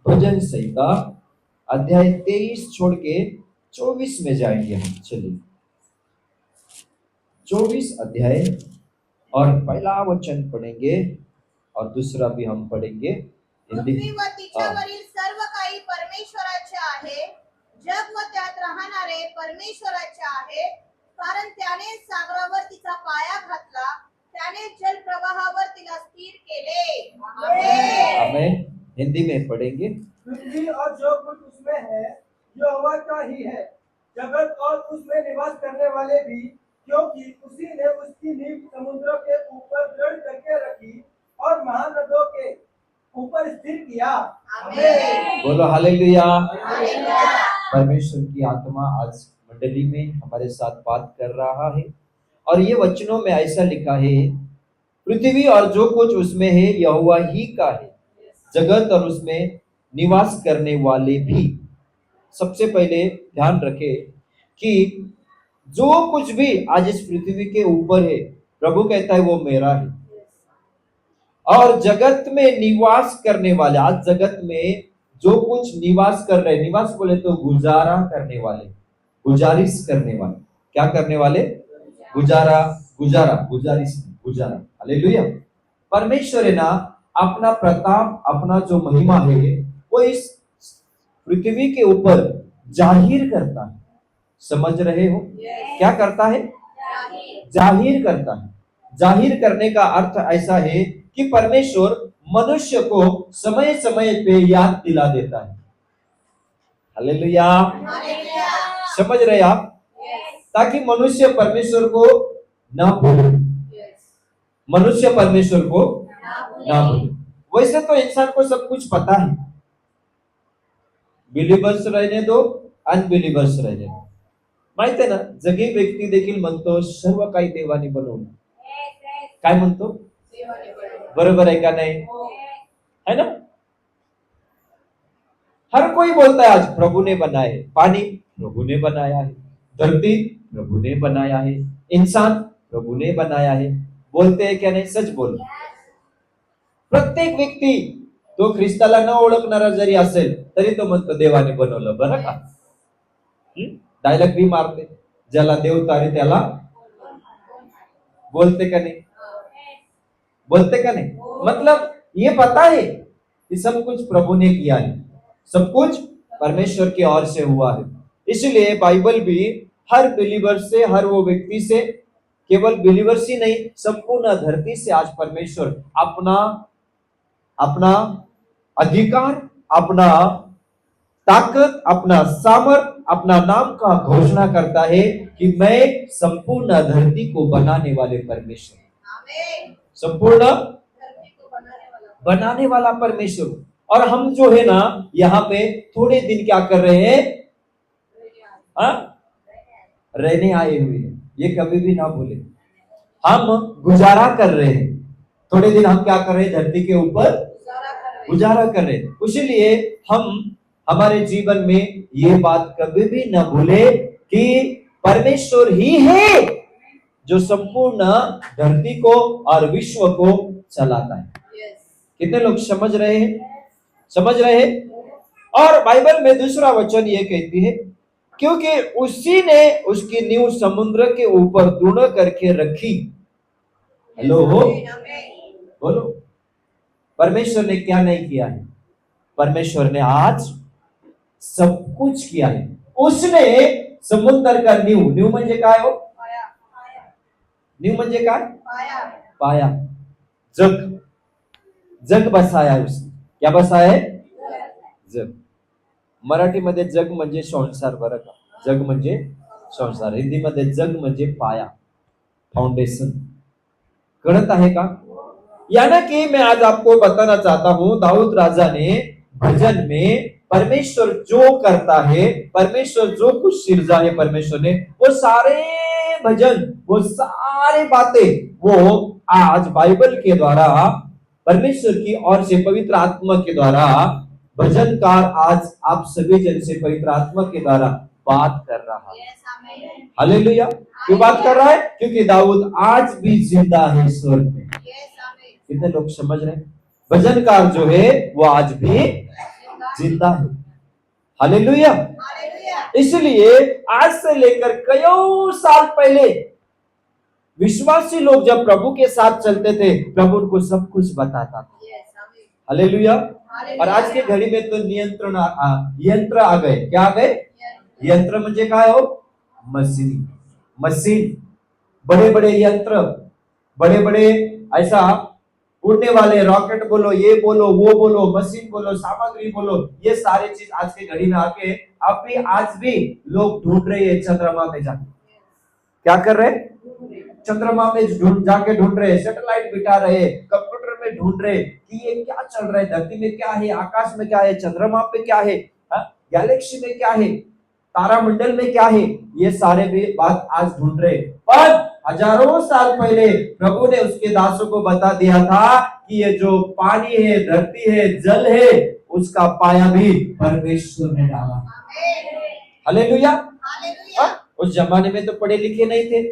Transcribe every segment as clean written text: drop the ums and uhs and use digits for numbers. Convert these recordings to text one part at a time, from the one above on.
भजन संहिता अध्याय 23 छोड़ के 24 में जाएंगे हम। चलिए 24 अध्याय और पहला वचन पढ़ेंगे और दूसरा भी हम पढ़ेंगे हिंदी। पृथ्वी व तिच्यावरील सर्व काही परमेश्वराचे आहे, जग व त्यात राहणारे परमेश्वराचे आहे, कारण त्याने सागरावर तिचा पाया घातला, त्याने जल प्रवाहावर तिला स्थिर केले। आमेन। हिंदी में पढ़ेंगे। पृथ्वी और जो कुछ उसमें है यहोवा का ही है, जगत और उसमें निवास करने वाले भी, क्योंकि उसी ने उसकी नींव समुद्र के ऊपर दृढ़ करके रखी और महानदों के ऊपर स्थिर किया। आमीन। बोलो हालेलुया। परमेश्वर की आत्मा आज मंडली में हमारे साथ बात कर रहा है और ये वचनों में ऐसा लिखा है, पृथ्वी और जो कुछ उसमें है यहोवा ही का है, जगत और उसमें निवास करने वाले भी। सबसे पहले ध्यान रखें कि जो कुछ भी आज इस पृथ्वी के ऊपर है, प्रभु कहता है वो मेरा है। और जगत में निवास करने वाले, आज जगत में जो कुछ निवास कर रहे, निवास बोले तो गुजारा करने वाले, गुजारिश करने वाले, क्या करने वाले? गुजारा, गुजारा। हालेलुया। परमेश्वर है ना, अपना प्रताप, अपना जो महिमा है वो इस पृथ्वी के ऊपर जाहिर करता है। समझ रहे हो? क्या करता है? जाहिर करता है। जाहिर करने का अर्थ ऐसा है कि परमेश्वर मनुष्य को समय समय पे याद दिला देता है। हालेलुया। समझ रहे आप? ताकि मनुष्य परमेश्वर को ना भूले, मनुष्य परमेश्वर को ना भूले। वैसे तो इंसान को सब कुछ पता है, बिलीवर्स रहने दो, अनबिलीवर्स रहने दो। माहित आहे ना, जगी व्यक्ती देखील म्हणतो सर्व काही देवाने बनवलं। काय म्हणतो? बरोबर आहे का नहीं? है ना? हर कोई बोलता है आज प्रभु ने बनाए, पानी प्रभु ने बनाया है, धरती प्रभु ने बनाया है, इंसान प्रभु ने बनाया है। बोलते हैं क्या नहीं? सच बोल। प्रत्येक व्यक्ती तो ख्रिस्ताला न ओळखणारा जरी असेल तरी तो म्हणतो देवाने बनवलं, बरं का? डायलॉग भी मारते, ज्याला देव तारे त्याला बोलते का नहीं? बोलते का नहीं? मतलब ये पता है कि सब कुछ प्रभु ने किया है, सब कुछ परमेश्वर की ओर से हुआ है। इसलिए बाइबल भी हर बिलीवर से, हर वो व्यक्ति से, केवल बिलीवर्स ही नहीं, संपूर्ण धरती से आज परमेश्वर अपना अपना अधिकार, अपना ताकत, अपना सामर्थ, अपना नाम का घोषणा करता है कि मैं संपूर्ण धरती को बनाने वाले परमेश्वर, संपूर्ण बनाने वाला परमेश्वर। और हम जो है ना यहाँ पे थोड़े दिन क्या कर रहे हैं? रहने आए हुए हैं, ये कभी भी ना भूले। हम गुजारा कर रहे हैं, थोड़े दिन हम क्या कर रहे हैं? धरती के ऊपर गुजारा कर रहे हैं। इसलिए हम हमारे जीवन में ये बात कभी भी न भूले कि परमेश्वर ही है जो संपूर्ण धरती को और विश्व को चलाता है। कितने लोग समझ रहे हैं? समझ रहे हैं? और बाइबल में दूसरा वचन ये कहती है, क्योंकि उसी ने उसकी नींव समुद्र के ऊपर दृढ़ करके रखी। हेलो हो, बोलो। परमेश्वर ने क्या नहीं किया है? परमेश्वर ने आज सब कुछ किया है। उसने समुद्र का नींव म्हणजे काय हो? नींव म्हणजे काय? पाया। जग बसाया उसने। क्या बसाया है? जग। मराठीमध्ये जग म्हणजे संसार, बरं का? जग म्हणजे संसार। हिंदीमध्ये जग म्हणजे पाया, फाउंडेशन। कळत आहे का? यानी कि मैं आज आपको बताना चाहता हूं, दाऊद राजा ने भजन में परमेश्वर जो करता है, परमेश्वर जो कुछ सिरजा है परमेश्वर ने, वो सारे भजन, वो सारे बातें वो आज बाइबल के द्वारा, परमेश्वर की ओर से पवित्र आत्मा के द्वारा भजनकार आज आप सभी जन से पवित्र आत्मा के द्वारा बात कर रहा है। हालेलुया। क्यों बात कर रहा है? क्योंकि दाऊद आज भी जिंदा है स्वर्ग में। कितने लोग समझ रहे हैं? भजनकार जो है वो आज भी जिंदा है। हालेलुया। हालेलुया। इसलिए आज से लेकर कई साल पहले विश्वासी लोग जब प्रभु के साथ चलते थे, प्रभु उनको सब कुछ बताता था। यस, आमीन। हालेलुया। हालेलुया। और आज के घड़ी में तो यंत्र आ गए। क्या आ गए? यंत्र म्हणजे काय हो? मशीन, बड़े बड़े यंत्र, बड़े बड़े ऐसा उड़ने वाले रॉकेट बोलो, ये बोलो, वो बोलो, मशीन बोलो, सामग्री बोलो, ये सारे चीज आज के घड़ी में आके आज भी लोग ढूंढ रहे हैं चंद्रमा में जाके। क्या कर रहे? चंद्रमा में जाके ढूंढ रहे, सैटेलाइट बिठा रहे, कंप्यूटर में ढूंढ रहे कि ये क्या चल रहा है, धरती में क्या है, आकाश में क्या है, चंद्रमा पे क्या है, गैलेक्सी में क्या है, तारामंडल में क्या है, ये सारे भी बात आज ढूंढ रहे। पर हजारों साल पहले प्रभु ने उसके दासों को बता दिया था कि ये जो पानी है, धरती है, जल है, उसका पाया भी परमेश्वर ने डाला। हालेलुया। हालेलुया। उस जमाने में तो पढ़े लिखे नहीं थे।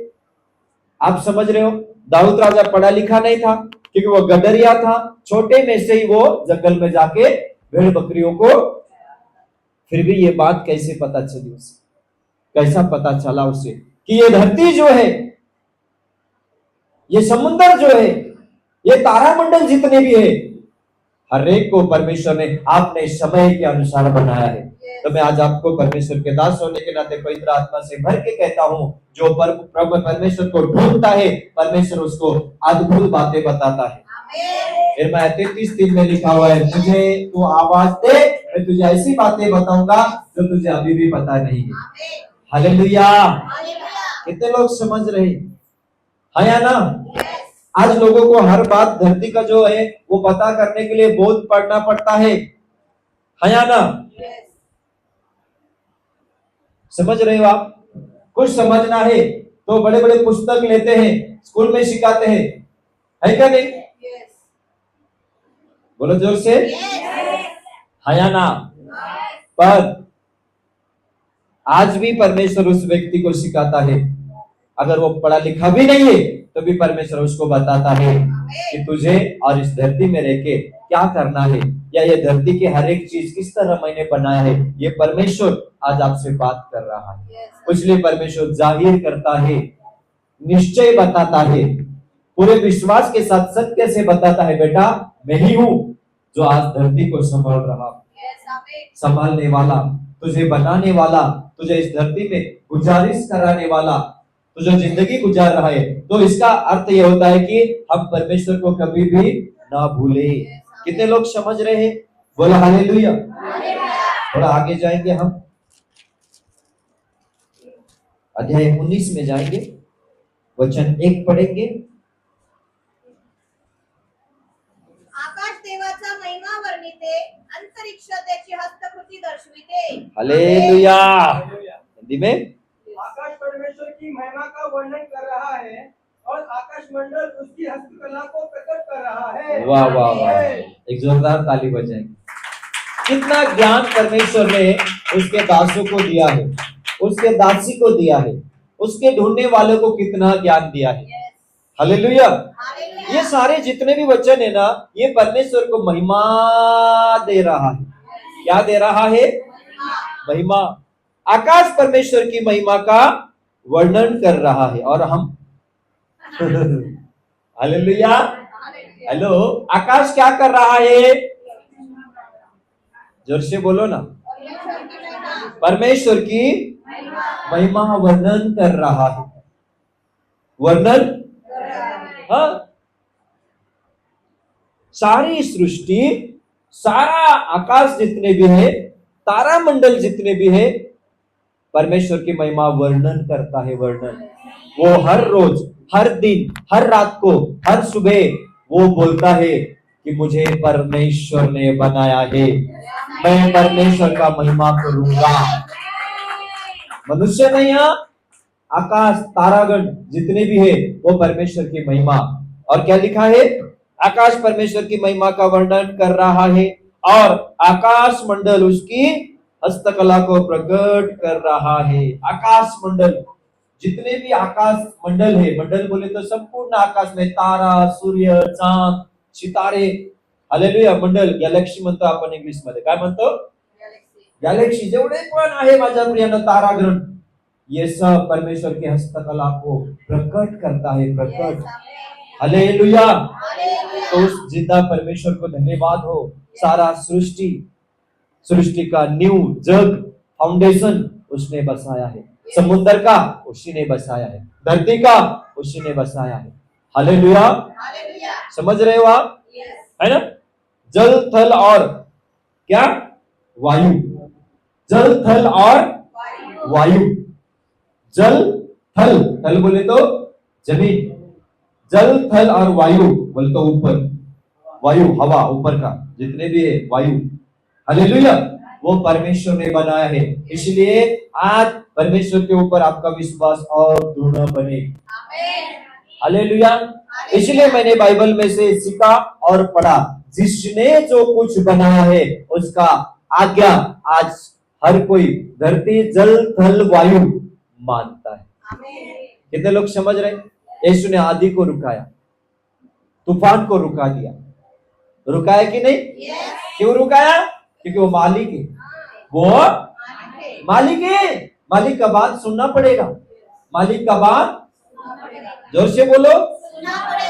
आप समझ रहे हो, दाऊद राजा पढ़ा लिखा नहीं था क्योंकि वो गडरिया था। छोटे में से ही वो जंगल में जाके भेड़ बकरियों को, फिर भी ये बात कैसे पता चली उसे, कैसा पता चला उसे कि ये धरती जो है, ये समुद्र जो है, ये तारामंडल जितने भी है, हर एक को परमेश्वर ने आपने समय के अनुसार बनाया है। तो मैं आज आपको परमेश्वर के दास होने के नाते पवित्र आत्मा से भर के कहता हूं, जो प्रभु परमेश्वर को ढूंढता है, परमेश्वर उसको अद्भुत बातें बताता है। फिर मैं 33 में लिखा हुआ है, मुझे तू आवाज दे, मैं तुझे ऐसी बातें बताऊंगा जो तुझे अभी भी पता नहीं है। हालेलुया। कितने लोग समझ रहे हैं या ना? आज लोगों को हर बात धरती का जो है वो पता करने के लिए बहुत पढ़ना पड़ता है या ना? समझ रहे हो आप? कुछ समझना है तो बड़े बड़े पुस्तक लेते हैं, स्कूल में सिखाते हैं, है क्या नहीं? बोलो जोर से, है या ना? पर आज भी परमेश्वर उस व्यक्ति को सिखाता है, अगर वो पढ़ा लिखा भी नहीं है तो भी परमेश्वर उसको बताता है कि तुझे और इस धरती में रह के क्या करना है, या ये धरती की हर एक चीज किस तरह मैंने बनाया है, ये परमेश्वर आज आपसे बात कर रहा है। इसलिए परमेश्वर जाहिर करता है, निश्चय बताता है, पूरे विश्वास के साथ सत्य से बताता है, बेटा मैं ही हूं जो आज धरती को संभाल रहा हूं, संभालने वाला, तुझे बनाने वाला, तुझे इस धरती में गुजारिश कराने वाला, तो जो जिंदगी गुजार रहा है। तो इसका अर्थ यह होता है कि हम परमेश्वर को कभी भी ना भूले। कितने लोग समझ रहे हैं? बोला हालेलुया। थोड़ा आगे जाएंगे, हम अध्याय 19 में जाएंगे, वचन 1 पढ़ेंगे। आकाश देवाचा महिमा वर्णिते, अंतरिक्ष त्याची हस्तकृती दर्शविते। हालेलुया। हिंदी में, आकाश परमेश्वर की महिमा का वर्णन कर रहा है और आकाश मंडल उसकी हस्तकला को प्रकट कर रहा है। वाह वाह वाह, एक जोरदार ताली बजाएंगे। कितना ज्ञान परमेश्वर ने उसके दासों को दिया है, उसके दासी को दिया है, उसके ढूंढने वालों को कितना ज्ञान दिया है। हालेलुया। ये सारे जितने भी वचन है ना, ये परमेश्वर को महिमा दे रहा है। क्या दे रहा है? महिमा। आकाश परमेश्वर की महिमा का वर्णन कर रहा है और हम हालेलुया। हेलो, आकाश क्या कर रहा है? जोर से बोलो ना। परमेश्वर की महिमा वर्णन कर रहा है। वर्णन, हाँ, सारी सृष्टि, सारा आकाश जितने भी है, तारामंडल जितने भी है, परमेश्वर की महिमा वर्णन करता है। वर्णन, वो हर रोज, हर दिन, हर रात को, हर सुबह वो बोलता है कि मुझे परमेश्वर ने बनाया है, मैं परमेश्वर का महिमा करूंगा। मनुष्य नहीं, आकाश तारागण जितने भी है वो परमेश्वर की महिमा। और क्या लिखा है? आकाश परमेश्वर की महिमा का वर्णन कर रहा है और आकाश मंडल उसकी हस्तकला को प्रकट कर रहा है। आकाश मंडल, जितने भी आकाश मंडल है, मंडल बोले तो संपूर्ण आकाश में तारा, सूर्य, चांद, सितारे, हालेलुया, मंडल, गॅलेक्सी म्हणतो आपण इंग्लिश मध्ये, काय म्हणतो? गॅलेक्सी जेवढे पण आहे माझ्या प्रियानं तारागण, ये सब परमेश्वर की हस्तकला को प्रकट करता है, प्रकट। हालेलुया। तो उस जिंदा परमेश्वर को धन्यवाद हो। सारा सृष्टि का न्यू जग फाउंडेशन उसने बसाया है, समुद्र का उसी ने बसाया है, धरती का उसी ने बसाया है। हालेलुया। समझ रहे हो आप? है ना? जल थल और क्या? वायु। जल थल और वायु। जल थल, थल बोले तो जमीन, जल थल और वायु बोले तो ऊपर, वायु हवा ऊपर का जितने भी है वायु। हालेलुया। वो परमेश्वर ने बनाया है, इसलिए आज परमेश्वर के ऊपर आपका विश्वास और दृढ़ बने। हालेलुया। इसलिए मैंने बाइबल में से सीखा और पढ़ा, जिसने जो कुछ बनाया है उसका आज्ञा आज हर कोई धरती जल थल वायु मानता है। कितने लोग समझ रहे? यीशु ने आदि को रुकाया, तूफान को रुका दिया। रुकाया कि नहीं? क्यों रुकाया? क्योंकि वो मालिक है, वो मालिक है। मालिक का बात सुनना पड़ेगा, मालिक का बात जोर से बोलो।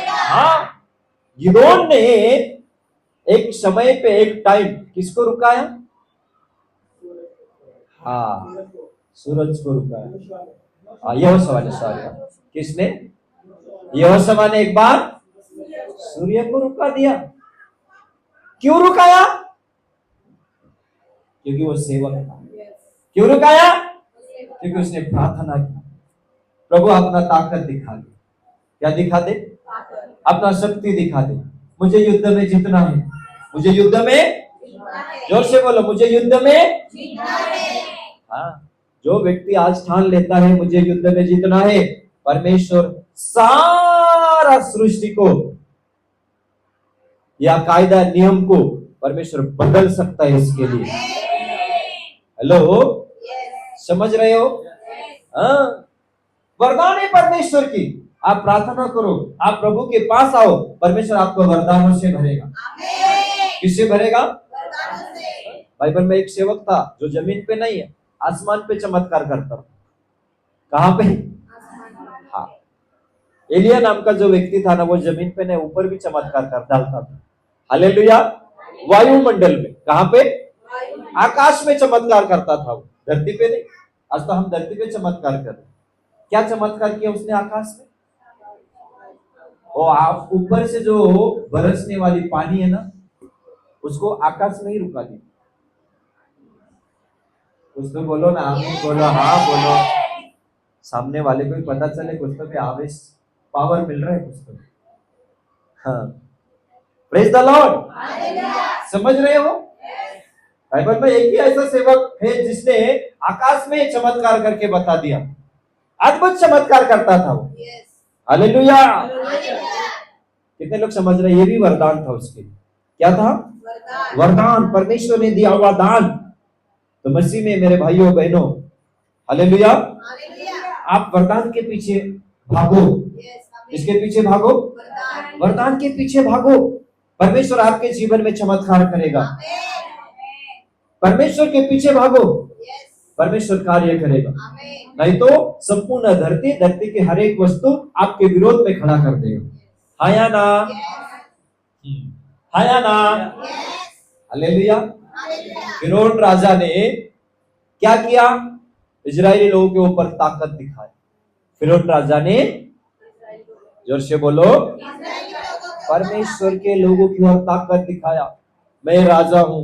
हाँ, गिदोन ने एक समय पे एक टाइम किसको रुकाया? हाँ, सूरज को रुकाया। यहोशू ने, सॉरी, किसने? यहोशू ने एक बार सूर्य को रुका दिया। क्यों रुकाया? क्योंकि वो सेवक था। क्यों रुकाया? क्योंकि उसने प्रार्थना की, प्रभु अपना ताकत दिखा दे। क्या दिखा दे? अपना शक्ति दिखा दे। मुझे युद्ध में जीतना है, मुझे युद्ध में, जोर से बोलो, मुझे युद्ध में जीतना है। हाँ, जो व्यक्ति आज ठान लेता है मुझे युद्ध में जीतना है, परमेश्वर सारा सृष्टि को या कायदा नियम को परमेश्वर बदल सकता है इसके लिए। हेलो, समझ रहे हो? हाँ, वरदान है परमेश्वर की। आप प्रार्थना करो, आप प्रभु के पास आओ, परमेश्वर आपको वरदानों से भरेगा। किससे भरेगा? बाइबल में एक सेवक था जो जमीन पे नहीं है, आसमान पे चमत्कार करता। कहां पे? हाँ, एलिया नाम का जो व्यक्ति था ना, वो जमीन पे नहीं, ऊपर भी चमत्कार कर डालता था। हालेलुया। वायुमंडल में, कहां पे? आकाश में चमत्कार करता था वो, धरती पे नहीं। आज तो हम धरती पे चमत्कार कर रहे। क्या चमत्कार किया उसने आकाश में? और आप ऊपर से जो बरसने वाली पानी है ना, उसको आकाश में ही रुका दिया। कुछ तो बोलो ना, आमीन बोलो, हाँ बोलो, सामने वाले को भी पता चले कुछ तो भी आवेश, पावर मिल रहा है कुछ तो। हाँ, प्रेज द लॉर्ड। समझ रहे हो? बाइबल में एक ही ऐसा सेवक है जिसने आकाश में चमत्कार करके बता दिया, अद्भुत चमत्कार करता था वो। हालेलुया। कितने लोग समझ रहे? ये भी वरदान था उसके। क्या था? वरदान। परमेश्वर ने दिया हुआ दान। तो मसीह में मेरे भाइयों बहनों, हालेलुया, आप वरदान के पीछे भागो। किसके पीछे भागो? वरदान के पीछे भागो। परमेश्वर आपके जीवन में चमत्कार करेगा। परमेश्वर के पीछे भागो, परमेश्वर कार्य करेगा। नहीं तो संपूर्ण धरती की हर एक वस्तु आपके विरोध में खड़ा कर देगा। हाँ या ना? हाँ या ना? हालेलुया। फिरौन राजा ने क्या किया? इजरायली लोगों के ऊपर ताकत दिखाई। फिरौन राजा ने, जोर से बोलो, परमेश्वर के लोगों की ओर ताकत दिखाया। मैं राजा हूं,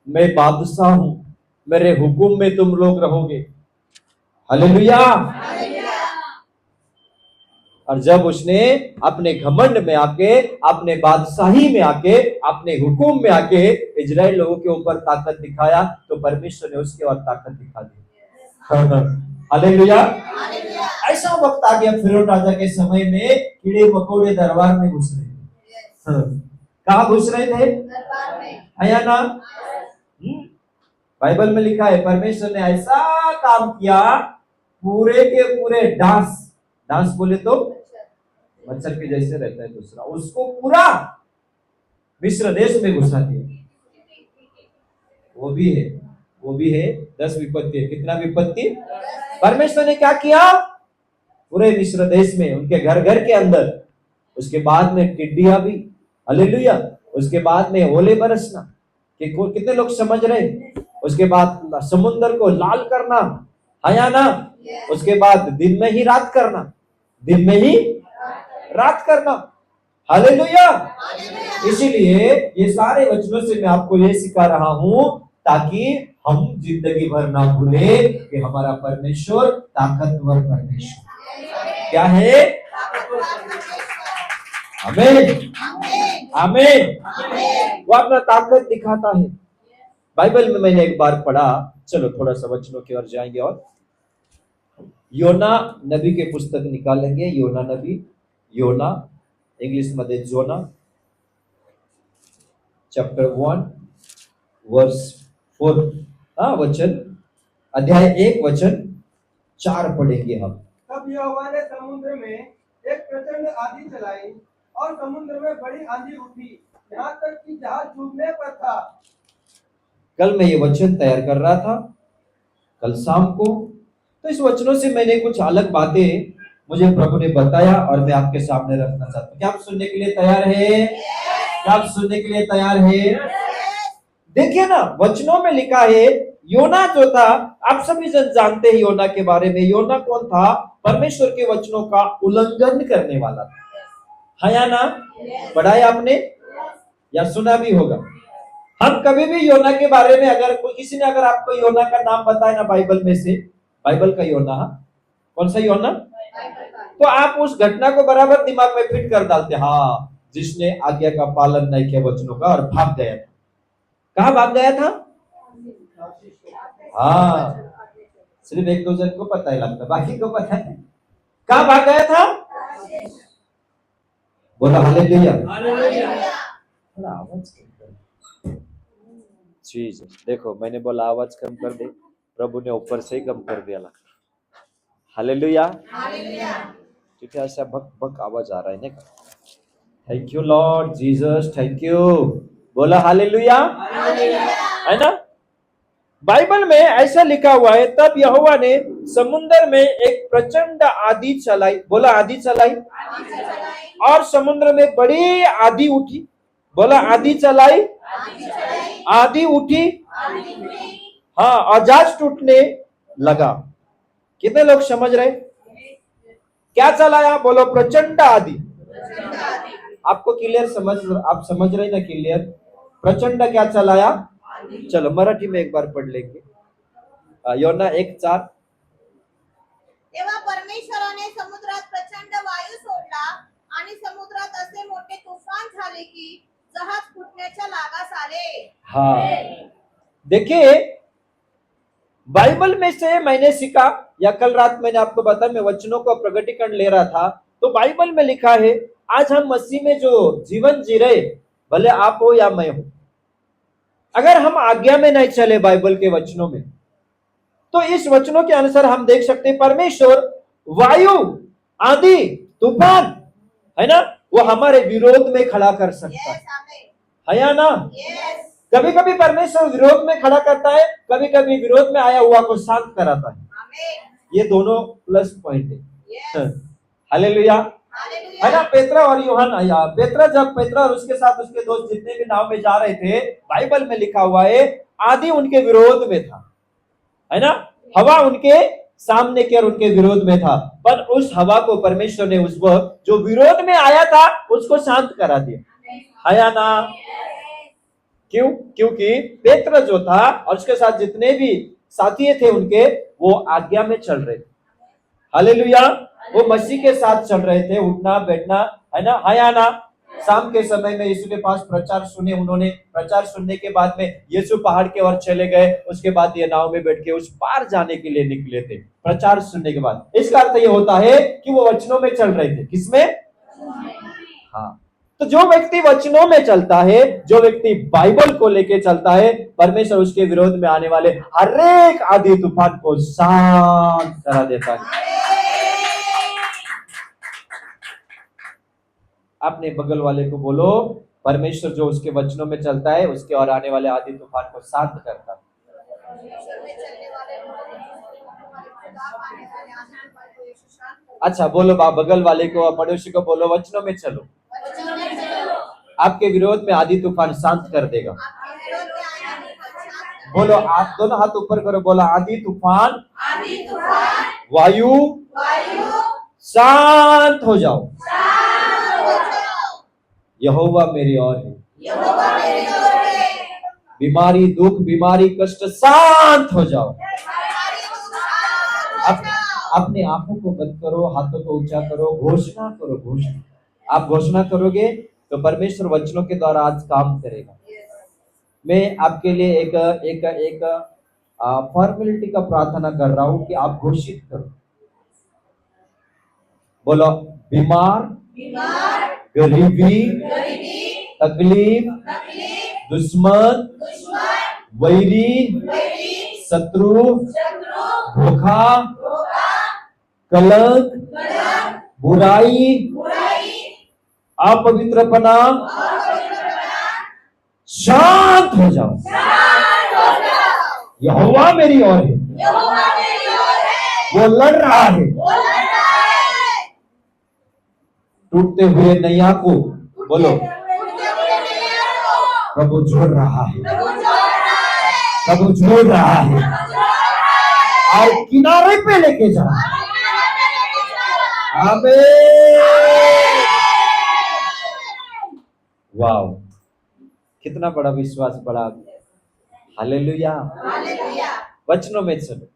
मैं बादशाह हूं, मेरे हुक्म में तुम लोग रहोगे। हालेलुया। और जब उसने अपने घमंड में आके, अपने बादशाही में आके, अपने हुक्म में आके इजराइल लोगों के ऊपर ताकत दिखाया, तो परमेश्वर ने उसके और ताकत दिखा दी। हालेलुया। ऐसा वक्त आ गया फिरौन राजा के समय में, कीड़े मकोड़े दरबार में घुस रहे थे। कहां घुस रहे थे? आया ना? बाइबल में लिखा है परमेश्वर ने ऐसा काम किया, पूरे के पूरे डांस बोले तो मच्छर के जैसे रहता है दूसरा, उसको पूरा मिस्र देश में घुसा दिया। वो भी है, वो भी है 10 विपत्ति है। कितना विपत्ति? परमेश्वर ने क्या किया पूरे मिस्र देश में, उनके घर घर के अंदर। उसके बाद में टिड्डियां भी, हालेलुया। उसके बाद में ओले बरसना, कितने लोग समझ रहे। उसके बाद समुद्र को लाल करना, है ना। उसके बाद दिन में ही रात करना, दिन में ही रात करना, हालेलुया। इसीलिए ये सारे वचनों से मैं आपको ये सिखा रहा हूं ताकि हम जिंदगी भर ना भूले कि हमारा परमेश्वर ताकतवर परमेश्वर क्या है। आमीन, आमीन। वो अपना ताकत दिखाता है। बाइबल में मैंने एक बार पढ़ा, चलो थोड़ा सा वचनों की ओर जाएंगे। और योना नबी के पुस्तक निकालेंगे, योना नबी, योना इंग्लिश मध्ये जोना, चैप्टर 1 वर्स 4, वचन, अध्याय 1 वचन 4 पढ़ेंगे हम। तब यहोवा ने समुद्र में एक प्रचंड आंधी चलाई और समुद्र में बड़ी आंधी उठी, यहाँ तक कि जहाज डूबने पर था। कल मैं ये वचन तैयार कर रहा था, कल शाम को, तो इस वचनों से मैंने कुछ अलग बातें मुझे प्रभु ने बताया और मैं आपके सामने रखना चाहता हूँ। क्या आप सुनने के लिए तैयार है? क्या आप सुनने के लिए तैयार है? देखिए ना, वचनों में लिखा है योना जो था, आप सभी जन जानते हैं योना के बारे में। योना कौन था? परमेश्वर के वचनों का उल्लंघन करने वाला था, है ना। पढ़ा है आपने या सुना भी होगा। हम कभी भी योना के बारे में अगर किसी ने अगर आपको योना का नाम बताया ना बाइबल में से, बाइबल का योना, कौन सा योना, तो आप उस घटना को बराबर दिमाग में फिट कर डालते, हाँ, जिसने आज्ञा का पालन नहीं किया वचनों का और भाग गया था। कहां भाग गया था? हाँ, सिर्फ 1-2 जन को पता है लगता, बाकी को पता है। कहां भाग गया था? बोला हालेलुया। थोड़ा आवाज कम कर। जीसस, देखो मैंने बोला आवाज कम कर दे, प्रभु ने ऊपर से ही कम कर दिया। हालेलुया, क्योंकि ऐसा भक भक आवाज आ रहा है ना। Thank you Lord Jesus, thank you. बोला हालेलुया, है ना। बाइबल में ऐसा लिखा हुआ है, तब यहोवा ने समुद्र में एक प्रचंड आंधी चलाई, बोला आंधी चलाई, और समुद्र में बड़ी आंधी उठी, बोला आंधी चलाई, आंधी उठी, हाँ, और जहाज टूटने लगा। कितने लोग समझ रहे? क्या चलाया? बोलो प्रचंड आंधी। आपको क्लियर समझ, आप समझ रहे ना क्लियर? प्रचंड क्या चलाया? चलो मराठी में एक बार पढ़ लेंगे, योना 1:4। तेव्हा परमेश्वराने समुद्रात प्रचंड वायू सोडला आणि समुद्रात असे मोठे तुफान झाले की जहाज फुटण्याच्या लागास आले। हाँ, देखिए बाइबल में से मैंने सीखा, या कल रात मैंने आपको बताया, मैं वचनों का प्रगटीकरण ले रहा था, तो बाइबल में लिखा है आज हम मसीह में जो जीवन जी रहे, भले आप हो या मैं हो, अगर हम आज्ञा में नहीं चले बाइबल के वचनों में, तो इस वचनों के अनुसार हम देख सकते हैं परमेश्वर वायु, आंधी, तूफान, है ना, वो हमारे विरोध में खड़ा कर सकता है या ना। कभी कभी परमेश्वर विरोध में खड़ा करता है, कभी कभी विरोध में आया हुआ को शांत कराता है। ये दोनों प्लस पॉइंट है। हालेलुया, है ना। पेत्रा और यूहन्ना, जब पेत्रा और उसके साथ उसके दोस्त जितने भी नाव में जा रहे थे, बाइबल में लिखा हुआ है आंधी उनके विरोध में था, है ना। हवा उनके सामने के और उनके विरोध में था, पर उस हवा को परमेश्वर ने उस वक्त जो विरोध में आया था उसको शांत करा दिया, है ना। क्यों? क्योंकि पेत्र जो था और उसके साथ जितने भी साथी थे उनके, वो आज्ञा में चल रहे थे। हालेलुया, वो मसीह के साथ चल रहे थे, उठना बैठना, है ना, है ना। शाम के समय में यीशु के पास प्रचार सुने उन्होंने, प्रचार सुनने के बाद में यीशु पहाड़ के ओर चले गए, उसके बाद ये नाव में बैठ के उस पार जाने के लिए निकले थे प्रचार सुनने के बाद। इसका अर्थ ये होता है कि वो वचनों में चल रहे थे। किसमें? हाँ, तो जो व्यक्ति वचनों में चलता है, जो व्यक्ति बाइबल को लेके चलता है, परमेश्वर उसके विरोध में आने वाले हर एक आंधी तूफान को शांत करा देता है। अपने बगल वाले को बोलो, परमेश्वर जो उसके वचनों में चलता है उसके और आने वाले आंधी तूफान को शांत करता है। परमेश्वर में चलने वाले लोगों को खुदा पाने वाले आनंद को यीशु शांत कर अच्छा बोलो, बगल वाले को और पड़ोसी को बोलो, वचनों में चलो, वचनों में चलो, आपके विरोध में आधी तूफान शांत कर देगा। आपके विरोध में आनंद को शांत कर बोलो, आप दोनों हाथ ऊपर करो, बोला आधी तूफान आदि तूफान वायु वायु शांत हो जाओ, शांत हो जाओ, यहोवा मेरी ओर है, यहोवा मेरी ओर है, बीमारी दुख बीमारी कष्ट शांत हो जाओ। हमारी तू शांत हो अब जाओ। अपने आंखों को बंद करो, हाथों को ऊंचा करो, घोषणा करो, घोषणा। आप घोषणा करोगे तो परमेश्वर वचनों के द्वारा आज काम करेगा। मैं आपके लिए एक एक एक फॉर्मेलिटी का प्रार्थना कर रहा हूं कि आप घोषित करो। बोलो, बीमार बीमार गरीबी गरीबी तकलीफ तकलीफ दुश्मन दुश्मन वैरी वैरी शत्रु शत्रु धोखा धोखा कलंक कलंक बुराई बुराई अपवित्रपना और पवित्रता शांत हो जाओ। शांत हो जाओ। यहोवा मेरी ओर है, यहोवा मेरी ओर है, वो लड़ रहा है। वो लड़ रहा है। टूटते हुए नैया को बोलो, उनके हुए नैया को प्रभु जोड़ रहा है, प्रभु जोड़ रहा है, प्रभु जोड़ रहा है प्रभु जोड़ रहा है। और किनारे पे लेके जा। और किनारे पे लेके जा रहा है। आमीन। वाओ, कितना बड़ा विश्वास, बड़ा हालेलुया। हालेलुया। वचनों में चलो,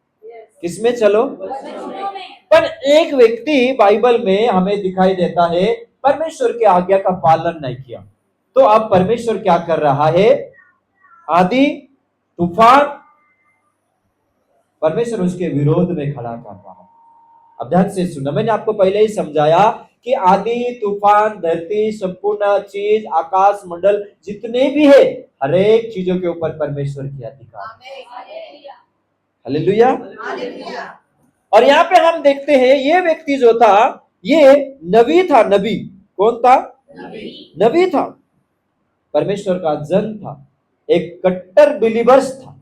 किसमें चलो? वचनों में। पर एक व्यक्ति बाइबल में हमें दिखाई देता है परमेश्वर की आज्ञा का पालन नहीं किया, तो अब परमेश्वर क्या कर रहा है? आदि तूफान परमेश्वर उसके विरोध में खड़ा कर रहा है। अब ध्यान से सुना, मैंने आपको पहले ही समझाया कि आदि तूफान धरती संपूर्ण चीज आकाश मंडल जितने भी है, हर एक चीजों के ऊपर परमेश्वर की अधिकार। हालेलुया। हालेलुया। हालेलुया। और यहाँ पे हम देखते हैं ये व्यक्ति जो था ये नबी था। नबी कौन था? नबी था, परमेश्वर का जन था, एक कट्टर बिलीवर्स था।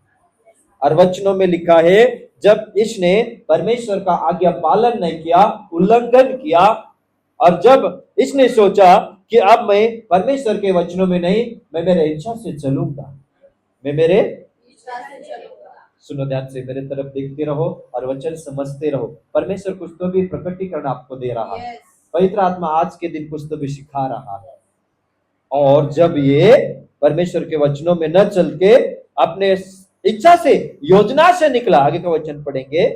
और वचनों में लिखा है जब इसने परमेश्वर का आज्ञा पालन नहीं किया, उल्लंघन किया, और जब इसने सोचा कि अब मैं परमेश्वर के वचनों में नहीं, मैं मेरे इच्छा से चलूंगा, मैं मेरे इच्छा से चलूंगा। सुनो ध्यान से, मेरे तरफ देखते रहो और वचन समझते रहो। परमेश्वर कुछ तो भी प्रकटीकरण आपको दे रहा है। Yes. पवित्र आत्मा आज के दिन कुछ तो भी सिखा रहा है। और जब ये परमेश्वर के वचनों में न चल के अपने इच्छा से योजना से निकला, आगे का वचन पढ़ेंगे,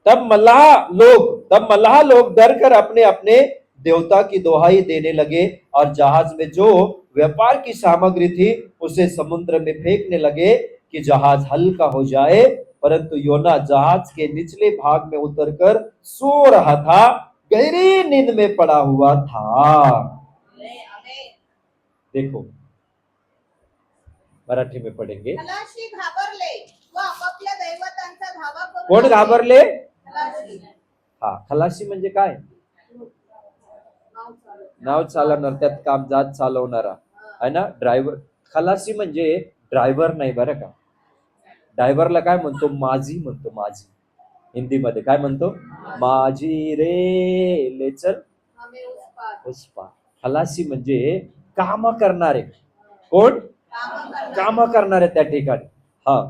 तब मल्लाह लोग डर कर अपने अपने देवता की दोहाई देने लगे और जहाज में जो व्यापार की सामग्री थी उसे समुद्र में फेंकने लगे कि जहाज हल्का हो जाए। परंतु योना जहाज के निचले भाग में उतरकर सो रहा था, गहरी नींद में पड़ा हुआ था। आमेन। देखो मराठी में पढ़ेंगे। खलाशी घाबरले व आपापल्या दैवतांचा धावा करू कोण लागले. घाबरले? खलाशी. हा, खलाशी म्हणजे काय? नाव चालवणार, त्यात कामजात चालवणारा आहे ना, ड्रायव्हर. खलासी म्हणजे ड्रायव्हर नाही बरं का. ड्रायव्हरला काय म्हणतो? माझी म्हणतो, माझी. हिंदीमध्ये काय म्हणतो? माझी रे ले चल आम्ही उस पार. उस पार. खलासी म्हणजे काम करणारे. कोण? काम करणारे त्या ठिकाणी. हा,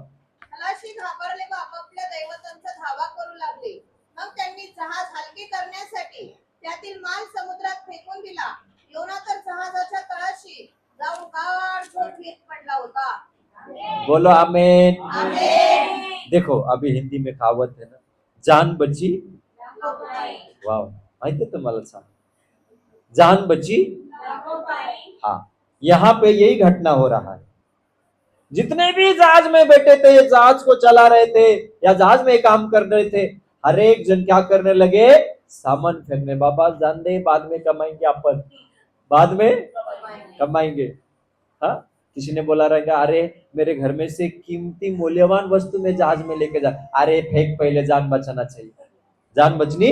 खलाशी घाबरले व आपापल्या दैवतांचा धावा करू लागले. मग त्यांनी जहाज हलके करण्यासाठी त्यातील माल समुद्रात फेकून दिला. योना तर जहाजाच्या तळाशी जाऊन गाढ झोपेत पडला होता. बोलो आमेन. आमेन. देखो अभी हिंदी में कहावत है ना, जान बची. वाह, माहिती है तुम्हाला? सांग, जान बची. हाँ, यहाँ पे यही घटना हो रहा है। जितने भी जहाज में बैठे थे, ये जहाज को चला रहे थे या जहाज में काम कर रहे थे, हर एक जन क्या करने लगे? सामान फेंकने. बाबा जान दे, बाद में कमाएंगे अपन, बाद में कमाएंगे. हाँ, किसी ने बोला रहेगा अरे मेरे घर में से कीमती मूल्यवान वस्तु में जहाज में लेके जा. अरे फेंक, पहले जान बचाना चाहिए, जान बचनी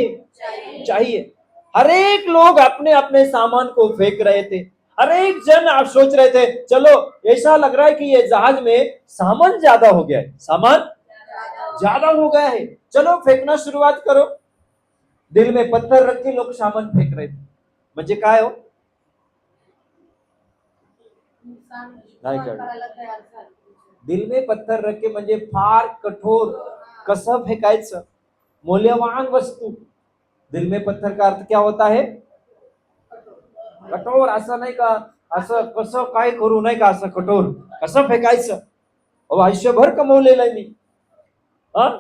चाहिए. हर एक लोग अपने अपने सामान को फेंक रहे थे. हर एक जन आप सोच रहे थे, चलो ऐसा लग रहा है कि ये जहाज में सामान ज्यादा हो गया है, सामान ज्यादा हो गया है, चलो फेंकना शुरुआत करो। दिल में पत्थर रख के लोग सामान फेंक रहे थे। म्हणजे काय हो, नाही कळलं। दिल में पत्थर रख के म्हणजे फार कठोर, कसं फेकायचं, मौल्यवान वस्तू। दिल में पत्थर का अर्थ क्या होता है? कठोर। असं नाही का, असं कसं काय करू, नाही का, असं कठोर कसं फेकायचं। अब आयुष्यभर कमवलेलं आहे मी, हाँ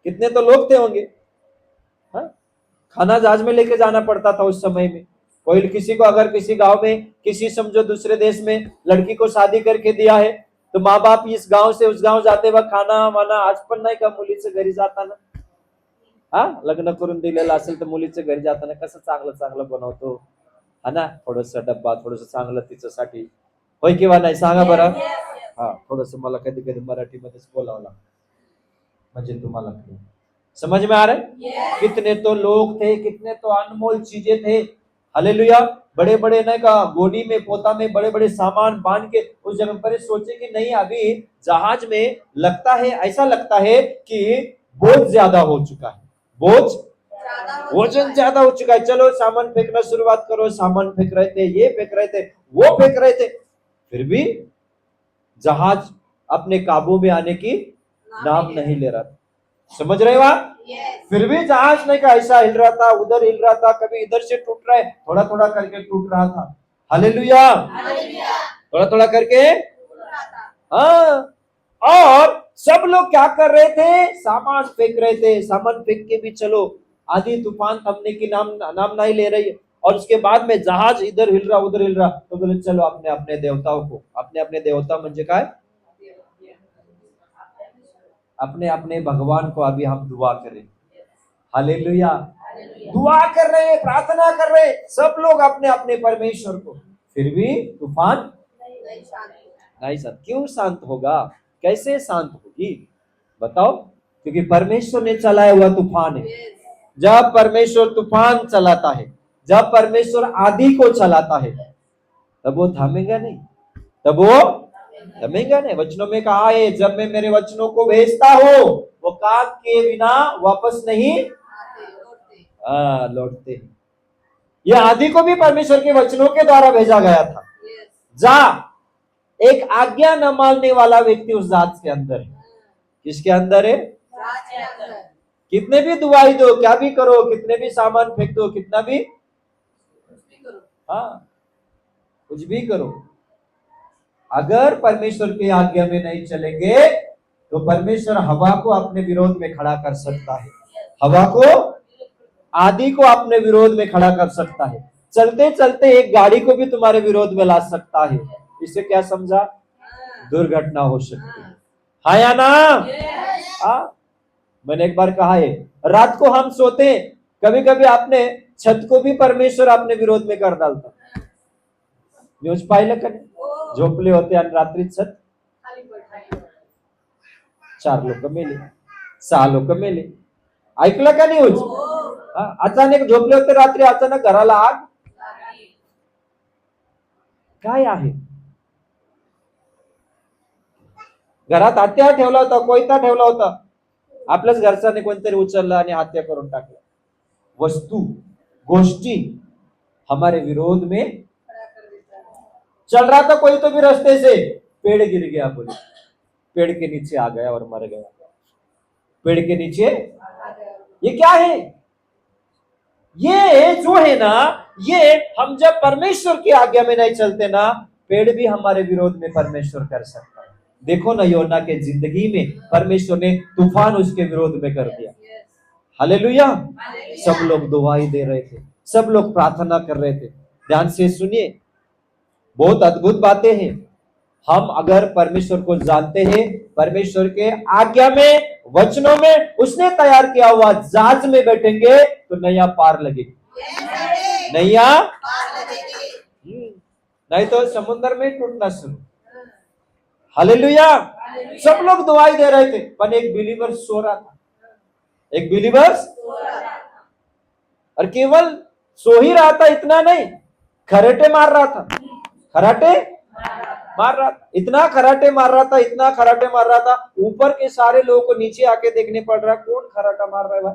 कितने तो लोग थे होंगे, हाँ खाना जहाज में लेके जाना पड़ता था उस समय में। कोई किसी को अगर किसी गांव में किसी समझो दूसरे देश में लड़की को शादी करके दिया है, तो माँ बाप इस गांव से उस गांव जाते वक्त खाना वाना, आज पण नाही का मुलीच्या घरी जाताना, हा लग्न करून दिलेलं असेल तर मुलीच्या घरी जाताना कसं चांगलं चांगलं बनवतो, हा ना, थोडस डब्बा, थोडस चांगलं तिच्यासाठी, होय किंवा नाही सांगा बरं। हा थोडस मला कधी कधी मराठीमध्येच बोलावं लागतं, म्हणजे तुम्हाला समझ में आ रहा है। कितने तो लोग थे, कितने तो अनमोल चीजें थे, हालेलुया। बड़े बड़े नहीं का गोदी में पोता में बड़े बड़े सामान बांध के उस जगह पर सोचे कि नहीं अभी जहाज में लगता है, ऐसा लगता है कि बोझ ज्यादा हो चुका है, बोझ वजन ज्यादा हो चुका है, चलो सामान फेंकना शुरुआत करो। सामान फेंक रहे थे, ये फेंक रहे थे, वो फेंक रहे थे, फिर भी जहाज अपने काबू में आने की नाम नहीं ले रहा था। समझ रहे हो आप? फिर भी जहाज नहीं का ऐसा हिल रहा था, उधर हिल रहा था, कभी इधर से टूट रहा है, थोड़ा थोड़ा करके टूट रहा था। हालेलुया, थोड़ा थोड़ा करके। हाँ, और सब लोग क्या कर रहे थे? सामान फेंक रहे थे। सामान फेंक के भी चलो, आधी तूफान थमने की नाम नहीं ले रही है, और उसके बाद में जहाज इधर हिल रहा उधर हिल रहा, तो बोले चलो अपने अपने देवताओं को, अपने अपने देवता म्हणजे काय, अपने अपने भगवान को अभी हम दुआ करें। हालेलुया, दुआ कर रहे हैं, प्रार्थना कर रहे हैं सब लोग अपने अपने परमेश्वर को, फिर भी तूफान नहीं शांत। क्यों शांत होगा? कैसे शांत होगी बताओ? क्योंकि परमेश्वर ने चलाया हुआ तूफान है। जब परमेश्वर तूफान चलाता है, जब परमेश्वर आंधी को चलाता है, तब वो थमेगा नहीं, तब वो थमेगा नहीं। वचनों में कहा है, जब मैं मेरे वचनों को भेजता हूं वो काम के बिना वापस नहीं लौटते। ये आदि को भी परमेश्वर के वचनों के द्वारा भेजा गया था। जा, एक आज्ञा न मानने वाला व्यक्ति उस जात के अंदर है। किसके अंदर है? कितने भी दुआई दो, क्या भी करो, कितने भी सामान फेंक दो, कितना भी, हाँ कुछ भी करो, अगर परमेश्वर की आज्ञा में नहीं चलेंगे तो परमेश्वर हवा को अपने विरोध में खड़ा कर सकता है, हवा को, आदि को अपने विरोध में खड़ा कर सकता है, चलते चलते एक गाड़ी को भी तुम्हारे विरोध में ला सकता है। इसे क्या समझा? दुर्घटना हो सकती है, हाँ या ना? मैंने एक बार कहा है, रात को हम सोते, कभी कभी आपने छत को भी परमेश्वर अपने विरोध में कर डालता। न्यूज पाहिलं का? झोपले होते आणि रात्री छत, 4 लोक मेले, 6 लोक मेले, ऐकलं का न्यूज? अचानक झोपले होते रात्री, अचानक घराला आग। काय आहे? घरात हत्यार ठेवला होता, कोयता ठेवला होता, आपल्याच घरच्याने कोणतरी उचलला आणि हत्या करून टाकला। वस्तू गोष्टी हमारे विरोध में चल रहा था, कोई तो भी रास्ते से पेड़ गिर गया, बोले पेड़ के नीचे आ गया और मर गया, पेड़ के नीचे। ये क्या है? ये जो है ना, ये हम जब परमेश्वर की आज्ञा में नहीं चलते ना, पेड़ भी हमारे विरोध में परमेश्वर कर सकता है। देखो ना, योना के जिंदगी में परमेश्वर ने तूफान उसके विरोध में कर दिया। हालेलुया। सब लोग दुआई दे रहे थे, सब लोग प्रार्थना कर रहे थे। ध्यान से सुनिए, बहुत अद्भुत बातें हैं। हम अगर परमेश्वर को जानते हैं, परमेश्वर के आज्ञा में, वचनों में उसने तैयार किया हुआ जहाज में बैठेंगे तो नैया पार लगेगी, नैया नहीं तो समुद्र में टूटना शुरू। हालेलुया। सब लोग दुआई दे रहे थे, पर एक बिलीवर सो रहा था, एक बिलीवर, और केवल सो ही रहा था, इतना नहीं, खरेटे मार रहा था। खराटे मार रहा था, इतना खराटे मार रहा था, इतना खराटे मार रहा था, ऊपर के सारे लोगों को नीचे आके देखने पड़ रहा है, कौन खराटा मार रहा है भाई?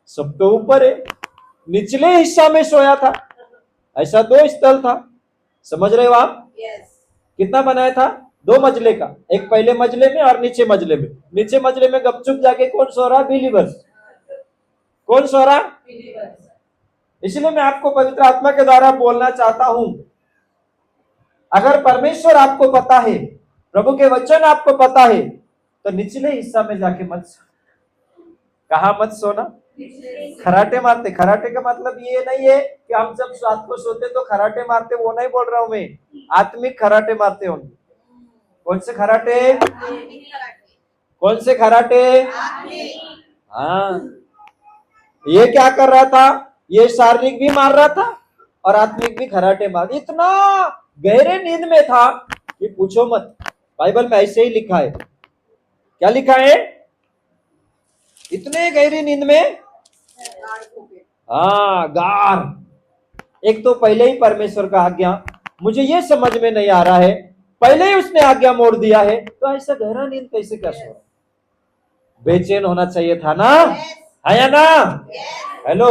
सब तो ऊपर है, निचले हिस्सा में सोया था। ऐसा 2 स्थल था, समझ रहे हो आप? कितना बनाया था? 2 मंजिले का, एक पहले मंजिले में और नीचे मंजिले में। नीचे मंजिले में गपचुप जाके कौन सो रहा? बिलीवर्स। कौन सो रहा? इसलिए मैं आपको पवित्र आत्मा के द्वारा बोलना चाहता हूं, अगर परमेश्वर आपको पता है, प्रभु के वचन आपको पता है, तो निचले हिस्सा में जाके मत सो। कहा मत सोना? खराटे मारते। खराटे का मतलब ये नहीं है कि हम जब रात को सोते तो खराटे मारते, वो नहीं बोल रहा हूं मैं। आत्मिक खराटे मारते होंगे। कौन से खराटे? कौन से खराटे? हाँ, ये क्या कर रहा था? ये शारीरिक भी मार रहा था और आत्मिक भी खराटे मार। इतना गहरे नींद में था कि पूछो मत। बाइबल में ऐसे ही लिखा है। क्या लिखा है? इतने गहरी नींद में, हाँ, गार। एक तो पहले ही परमेश्वर का आज्ञा, मुझे ये समझ में नहीं आ रहा है, पहले ही उसने आज्ञा मोड़ दिया है, तो ऐसा गहरा नींद कैसे कर सो? बेचैन होना चाहिए था ना? आया ना? हेलो,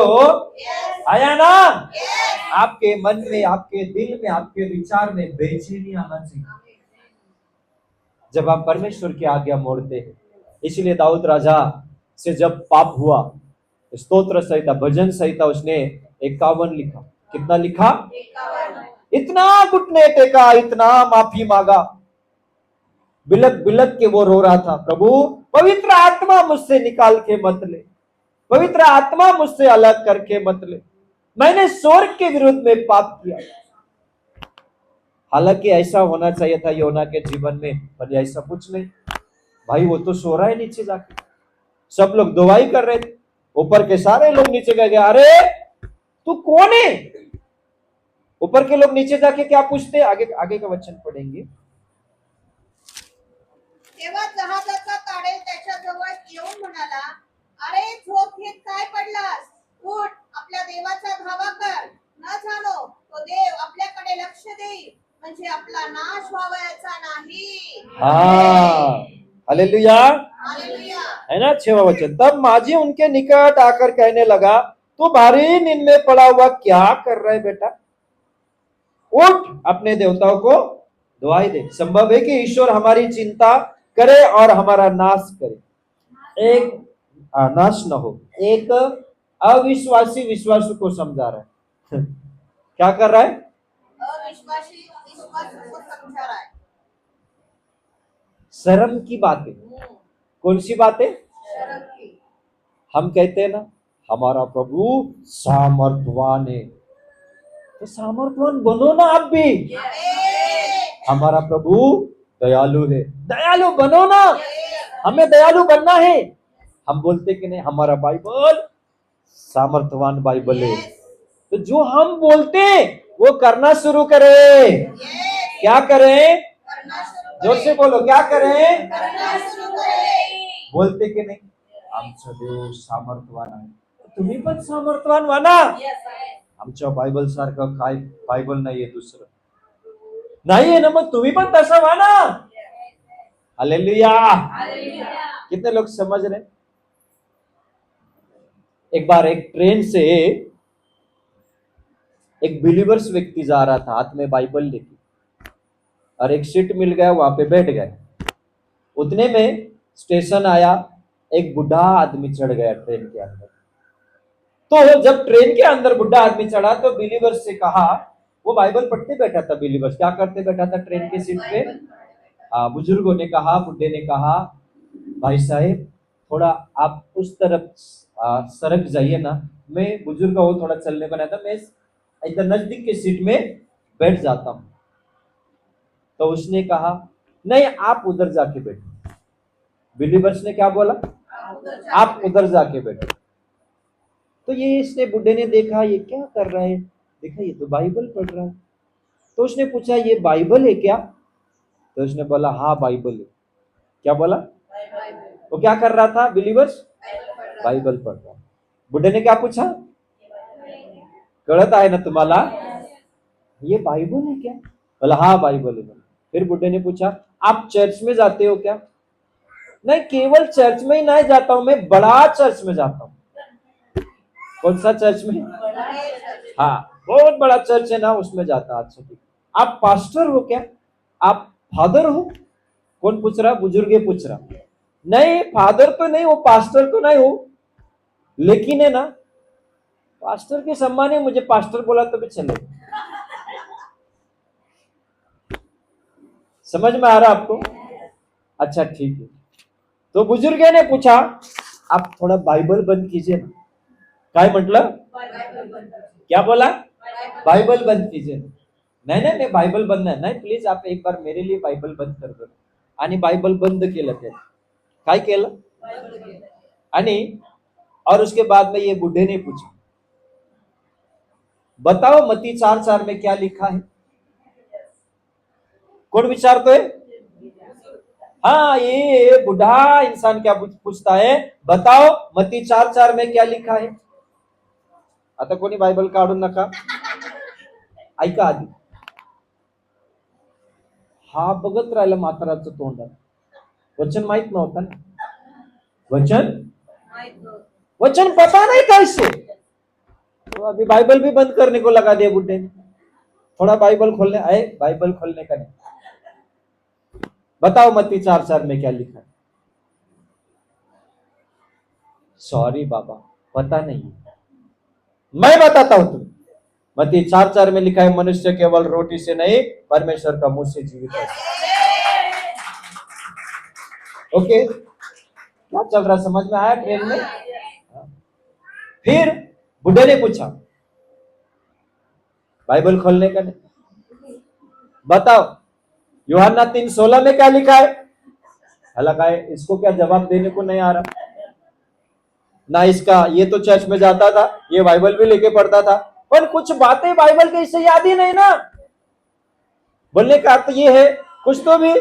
आया ना? आपके मन में, आपके दिल में, आपके विचार में बेचैनी आना चाहिए जब आप परमेश्वर की आज्ञा मोड़ते हैं। इसलिए दाऊद राजा से जब पाप हुआ, स्तोत्र संहिता, भजन संहिता उसने 51 लिखा। कितना लिखा? 51। इतना घुटने टेका, इतना माफी मांगा, बिलक बिलक के वो रो रहा था, प्रभु पवित्र आत्मा मुझसे निकाल के मत ले, पवित्र आत्मा मुझसे अलग करके मत ले, मैंने स्वर्ग के विरुद्ध में पाप किया। हालांकि ऐसा होना चाहिए था योना के जीवन में, पर ऐसा कुछ नहीं। भाई वो तो सो रहा है नीचे जाके, सब लोग दुआई कर रहे थे, ऊपर के सारे लोग नीचे गए, अरे तू कौन है? ऊपर के लोग नीचे जाके क्या पूछते? आगे आगे का वचन पढ़ेंगे। तेव्हा जहाजाचा ताडेल त्याच्या जवळ येऊन म्हणाला, अरे झोप घेत काय पडलास? उठ, आपल्या देवाचा धावा कर, न जाणो तो देव आपल्याकडे लक्ष देईल, म्हणजे आपला नाश व्हावयाचा नाही। Hallelujah, hallelujah. है ना? 6वां वचन। तब माझी उनके निकट आकर कहने लगा, तू भारी नींद में पड़ा हुआ क्या कर रहा है बेटा? उठ, अपने देवताओं को दुआई दे। संभव है कि ईश्वर हमारी चिंता करे और हमारा नाश करे। एक नाश न हो। एक अविश्वासी विश्वासू को समझा रहा है। क्या कर रहा है? अविश्वासी विश्वासू को समझा रहा है। शर्म की बातें। कौन सी बातें? शर्म की। हम कहते हैं ना, हमारा प्रभु सामर्थवान है, तो सामर्थवान बनो ना आप भी। हमारा प्रभु दयालु है, दयालु बनो ना। हमें दयालु बनना है। हम बोलते कि नहीं, हमारा बाइबल सामर्थवान बाइबल है, तो जो हम बोलते वो करना शुरू करें। क्या करें? जोर से बोलो, क्या करें? बोलते की नाही, आमचं देव सामर्थवान आहे, तुम्ही पण सामर्थवान व्हा ना। आमच्या बायबल सारखं काय बायबल नाहीये दुसरं, नाहीये ना, मग तुम्ही पण तसं व्हा ना। हालेलुया। कितने लोग समझ रहे? एक बार एक ट्रेन से एक बिलीवर्स व्यक्ति जा रहा था, हाथ में बाइबल लेके, और एक सीट मिल गया, वहां पे बैठ गए। उतने में स्टेशन आया, एक बुढ़ा आदमी चढ़ गया ट्रेन के अंदर। तो जब ट्रेन के अंदर बुढ़ा आदमी चढ़ा तो बिलीवर्स से कहा, वो बाइबल पढ़ते बैठा था बिलीवर्स, क्या करते बैठा था ट्रेन के सीट पे? बुजुर्गों ने कहा, बुढ़े ने कहा, भाई साहब थोड़ा आप उस तरफ सरक जाइए ना, मैं बुजुर्ग हूँ, थोड़ा चलने को नहीं था, मैं इधर नजदीक के सीट में बैठ जाता हूँ। तो उसने कहा, नहीं आप उधर जाके बैठो। बिलीवर्स ने क्या बोला? आप उधर जाके बैठो। तो ये इसने बुढ़े ने देखा, ये क्या कर रहा है, देखा ये तो बाइबल पढ़ रहा है। तो उसने पूछा, ये बाइबल है क्या? तो उसने बोला, हाँ बाइबल है। क्या बोला? वो क्या कर रहा था बिलीवर्स? बाइबल पढ़ रहा। बुढ़े ने क्या पूछा? कळत आहे ना तुम्हाला? ये बाइबल है क्या? बोला हाँ बाइबल है। फिर बुड्ढे ने पूछा आप चर्च में जाते हो क्या? नहीं, केवल चर्च में ही नहीं जाता हूं, मैं बड़ा चर्च में जाता हूं। कौन सा चर्च में? हाँ, बहुत बड़ा चर्च है ना, उसमें जाता। अच्छा ठीक। आप पास्टर हो क्या? आप फादर हो? कौन पूछ रहा? बुजुर्ग पूछ रहा। नहीं, फादर तो नहीं हो, पास्टर तो नहीं हो, लेकिन है ना, पास्टर के सम्मान है, मुझे पास्टर बोला तो भी चले। समझ में आ रहा आपको? अच्छा ठीक है। तो बुजुर्ग ने पूछा आप थोड़ा बाइबल बंद कीजिए ना। काय म्हटलं? क्या बोला? बाइबल बंद कीजिए। नाही नाही नाही, बाइबल बंद नाही, प्लीज आप एक बार मेरे लिए बाइबल बंद कर दो। आणि बाइबल बंद केलं त्याने। काय केलं? आणि और उसके बाद में ये बुढ़े ने पूछा बताओ मत्ती 4:4 में क्या लिखा है? कौन विचारतोय? हाँ, ये बुढ़ा इंसान क्या पूछता है, बताओ मत्ती 4:4 में क्या लिखा है? आता कोणी बायबल काढू नका, ऐका आधी। हा बघत राहिला म्हाताराचं तोंडात। वचन माहित नव्हतं ना? वचन वचन पता नहीं कैसे, तो अभी बाइबल भी बंद करने को लगा दिया बुड्ढे ने। थोड़ा बाइबल खोलने आए, बाइबल खोलने का नहीं। बताओ मत्ती 4:4 में क्या लिखा है? सॉरी बाबा, पता नहीं, मैं बताता हूं तुम्हें। मत्ती 4:4 में लिखा है मनुष्य केवल रोटी से नहीं परमेश्वर का मुंह से जीवित है। ओके, क्या चल रहा समझ में आया ट्रेन में? फिर बुढ़े ने पूछा बाइबल खोलने का नहीं, बताओ यूहन्ना 3:16 में क्या लिखा है? हालांकि इसको क्या जवाब देने को नहीं आ रहा ना, इसका ये तो चर्च में जाता था, ये बाइबल भी लेके पढ़ता था, पर कुछ बातें बाइबल के इससे याद ही नहीं ना। बोलने का अर्थ ये है कुछ तो भी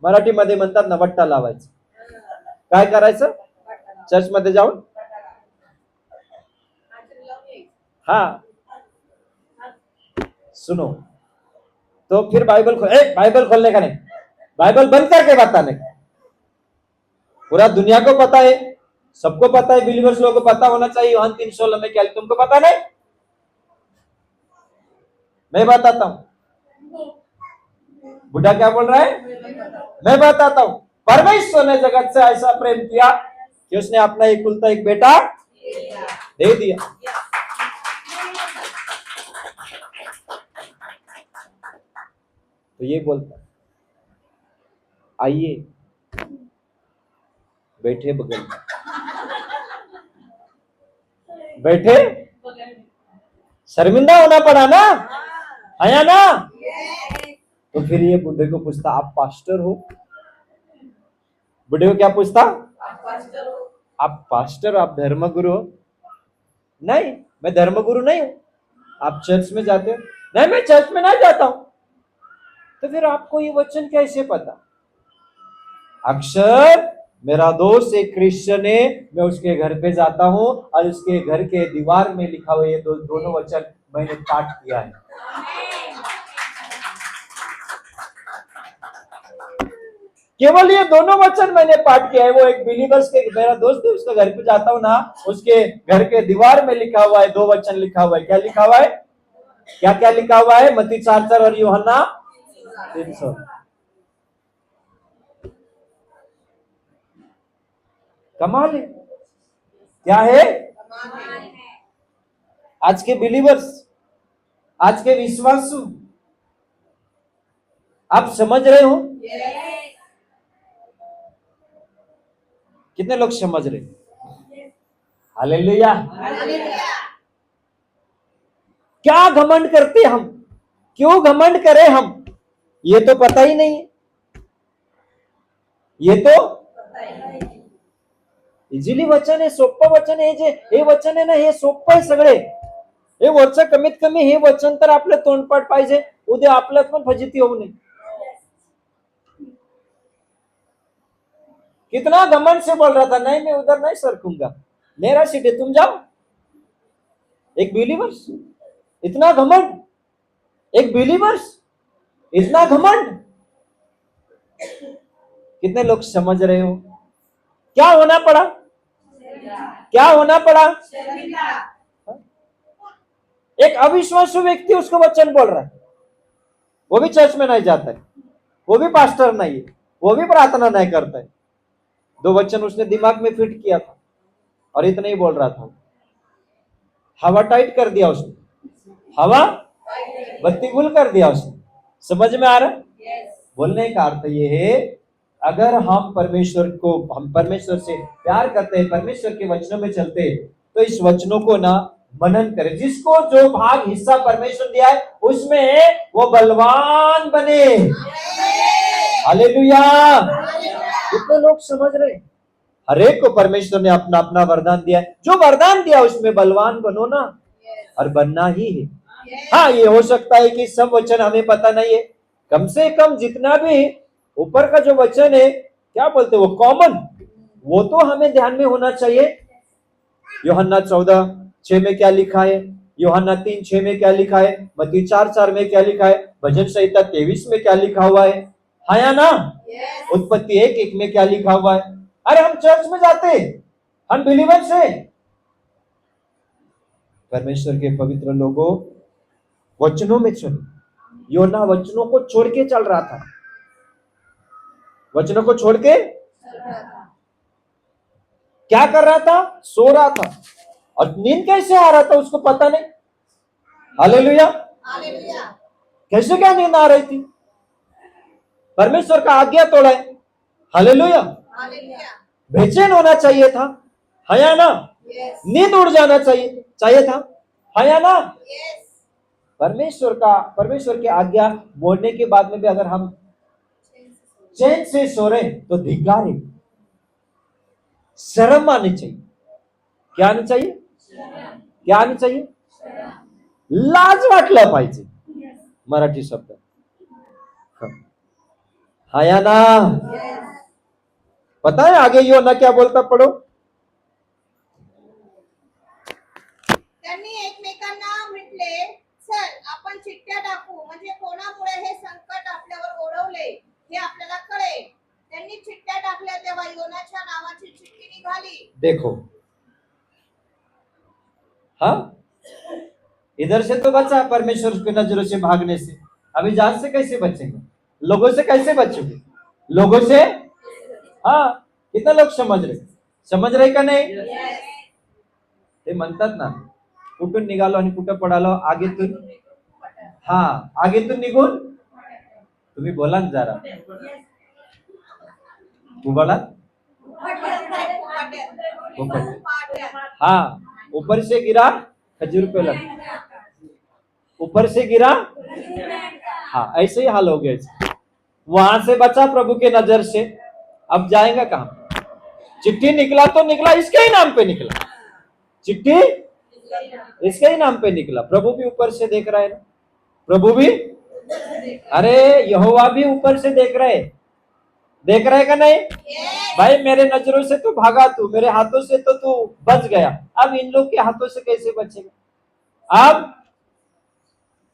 मराठीमध्ये म्हणतात ना वट्टा लावायचं। काय करायचं? चर्च मध्ये जाऊन हाँ सुनो, तो फिर बाइबल खोलने का नहीं, बाइबल बंद करके बताने का। पूरा दुनिया को पता है, सबको पता है, बिलीवर्स लोगों को पता होना चाहिए यूहन्ना 3:16 में क्या, तुमको पता नहीं? मैं बताता हूं। बुढ़ा क्या बोल रहा है? मैं बताता हूं। परमेश्वर ने जगत से ऐसा प्रेम किया कि उसने अपना इकलौता एक बेटा दे दिया। तो ये बोलता आइए बैठे बगल में, बैठे, शर्मिंदा होना पड़ा ना, आया ना? तो फिर ये बुढ़े को पूछता आप पास्टर हो? बुढ़े को क्या पूछता? आप पास्टर, आप धर्मगुरु हो? नहीं, मैं धर्मगुरु नहीं हूं। आप चर्च में जाते हो? नहीं, मैं चर्च में नहीं जाता हूं। तो फिर आपको ये वचन कैसे पता? अक्सर मेरा दोस्त एक क्रिश्चियन है, मैं उसके घर पे जाता हूं और उसके घर के दीवार में लिखा हुआ ये दोनों वचन मैंने पाठ किया है। केवल ये दोनों वचन मैंने पाठ किया है। वो एक बिलीवर्स के, मेरा दोस्त है, उसके घर पे जाता हूं ना, उसके घर के दीवार में लिखा हुआ है, 2 वचन लिखा हुआ है। क्या लिखा हुआ है? क्या क्या लिखा हुआ है? मत्ती 4:4 और यूहन्ना 3:16। कमाल है। क्या है? आज के बिलीवर्स, आज के विश्वासु, आप समझ रहे हो? कितने लोग समझ रहे? हालेलुया। क्या घमंड करते हम, क्यों घमंड करें हम, ये तो पता ही नहीं है। ये तो इझिली वचन आहे, सोपं वचन आहे, जे हे वचन आहे ना, हे सोपं आहे सगळे। हे वरचं कमीत कमी हे वचन तर आपलं तोंडपाठ पाहिजे, उद्या आपल्यात पण फजिती होऊ नये। कितना घमंड से बोल रहा था, नहीं मैं उधर नहीं सरकूंगा, मेरा सीट है, तुम जाओ। एक बिलीवर्स, इतना घमंड, एक बिलीवर्स, इतना घमंड। कितने लोग समझ रहे हो क्या होना पड़ा? क्या होना पड़ा? एक अविश्वासु व्यक्ति उसको वचन बोल रहा है, वो भी चर्च में नहीं जाता है, वो भी पास्टर नहीं है, वो भी प्रार्थना नहीं करता है। 2 वचन उसने दिमाग में फिट किया था और इतना ही बोल रहा था। हवा टाइट कर दिया उसने, हवा बत्ती गुल कर दिया उसने। समझ में आ रहा है? बोलने का अर्थ ये है, अगर हम परमेश्वर से प्यार करते हैं, परमेश्वर के वचनों में चलते हैं, तो इस वचनों को ना मनन करें। जिसको जो भाग हिस्सा परमेश्वर दिया है उसमें वो बलवान बने। हालेलुया। कितने लोग समझ रहे? हर एक को परमेश्वर ने अपना अपना वरदान दिया है, जो वरदान दिया उसमें बलवान बनो ना, और बनना ही है। हाँ, ये हो सकता है कि सब वचन हमें पता नहीं है, कम से कम जितना भी ऊपर का जो वचन है, क्या बोलते वो कॉमन, वो तो हमें ध्यान में होना चाहिए। यूहन्ना 14:6 में क्या लिखा है, यूहन्ना 3:6 में क्या लिखा है, मत्ती 4:4 में क्या लिखा है, भजन संहिता 23 में क्या लिखा हुआ है या ना? उत्पत्ति 1:1 में क्या लिखा हुआ है? अरे हम चर्च में जाते, हम बिलीवर्स हैं। परमेश्वर के पवित्र लोगों, वचनों में चलो। योना वचनों को छोड़ के चल रहा था, वचनों को छोड़ के क्या कर रहा था? सो रहा था। और नींद कैसे आ रहा था उसको पता नहीं। हालेलुया। कैसे क्या नींद आ रही थी? परमेश्वर का आज्ञा तोड़ा है। हालेलुया। बेचैन होना चाहिए था, है या ना? नींद उड़ जाना चाहिए था, है या ना? परमेश्वर की आज्ञा बोलने के बाद में भी अगर हम चैन से सो रहे तो धिक्कार है। शर्म आनी चाहिए। क्या आनी चाहिए? क्या आनी चाहिए? लाज वाटलं पाहिजे, मराठी शब्द, है या ना? पता है आगे योना क्या बोलता? पढ़ो। त्यांनी एकमेकांना म्हटले, चल आपण चिठ्ठ्या टाकू, म्हणजे कोणामुळे हे संकट आपल्यावर ओढवले हे आपल्याला कळेल. त्यांनी चिठ्ठ्या टाकल्या तेव्हा योनाच्या नावाची चिठ्ठी निघाली. देखो, हाँ, इधर से तो बचा परमेश्वर की नजरों से भागने से, अभी जान से कैसे बचेंगे? लोगों से कैसे बचोगे? लोगों से। हाँ, कितना लोग समझ रहे का नाही? ते म्हणतात ना, कुठून निघालो आणि कुठं पडालो, आगीतून, हा, आगीतून निघून, तुम्ही बोला ना जरा, तू बोला, हाँ, ऊपर से गिरा खजूर पे लगा, ऊपर से गिरा, हाँ, ऐसे ही हाल हो गया। वहां से बचा प्रभु के नजर से, अब जाएगा कहां? चिट्ठी निकला तो निकला इसके ही नाम पे निकला, चिट्ठी इसके ही नाम पे निकला। प्रभु भी ऊपर से देख रहा है ना, प्रभु भी, अरे यहोवा भी ऊपर से देख रहे का नहीं? भाई मेरे नजरों से तो भागा तू, मेरे हाथों से तो तू बच गया, अब इन लोग के हाथों से कैसे बचेगा? अब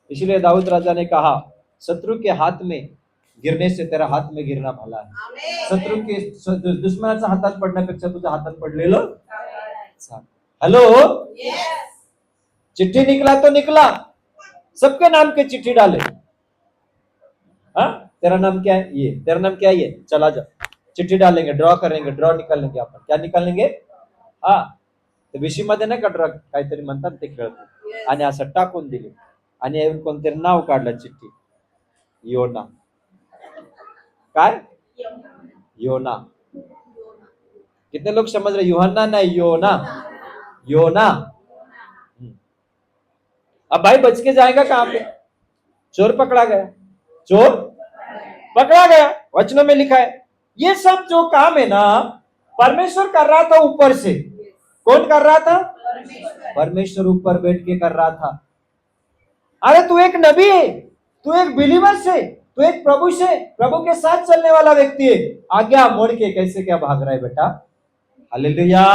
इसलिए दाऊद राजा ने कहा, शत्रु के हाथ में गिरने से तेरा हाथ में गिरना भला है। शत्रु के दुश्मनाच्या हातात पडण्यापेक्षा तुझ्या हातात पडलेलं चांगलं। हेलो, चिट्ठी निकला तो निकला, सबके नाम के चिट्ठी डाले। हाँ, तेरा नाम क्या है? ये। तेरा नाम क्या है? ये। चला जा, चिट्ठी डालेंगे, ड्रॉ करेंगे, ड्रॉ निकालेंगे आपण। क्या निकालेंगे? हाँ, ते विशी मध्ये नाही का ड्रॉ काहीतरी म्हणतात ते खेळतो, आणि असं टाकून दिले आणि कोणतरी नाव काढलं चिठ्ठी, योना। काय? योना। कितने लोग समझ रहे? यूहन्ना नहीं, योना, योना। अब भाई बच के जाएगा कहां पे? चोर पकड़ा गया, चोर पकड़ा गया, वचनों में लिखा है। ये सब जो काम है ना, परमेश्वर कर रहा था ऊपर से। कौन कर रहा था? परमेश्वर ऊपर बैठ के कर रहा था। अरे तू एक नबी है, तू एक बिलीवर से, तू एक प्रभु के साथ चलने वाला व्यक्ति है, आज्ञा मोड़ के कैसे क्या भाग रहा है बेटा? हालेलुया।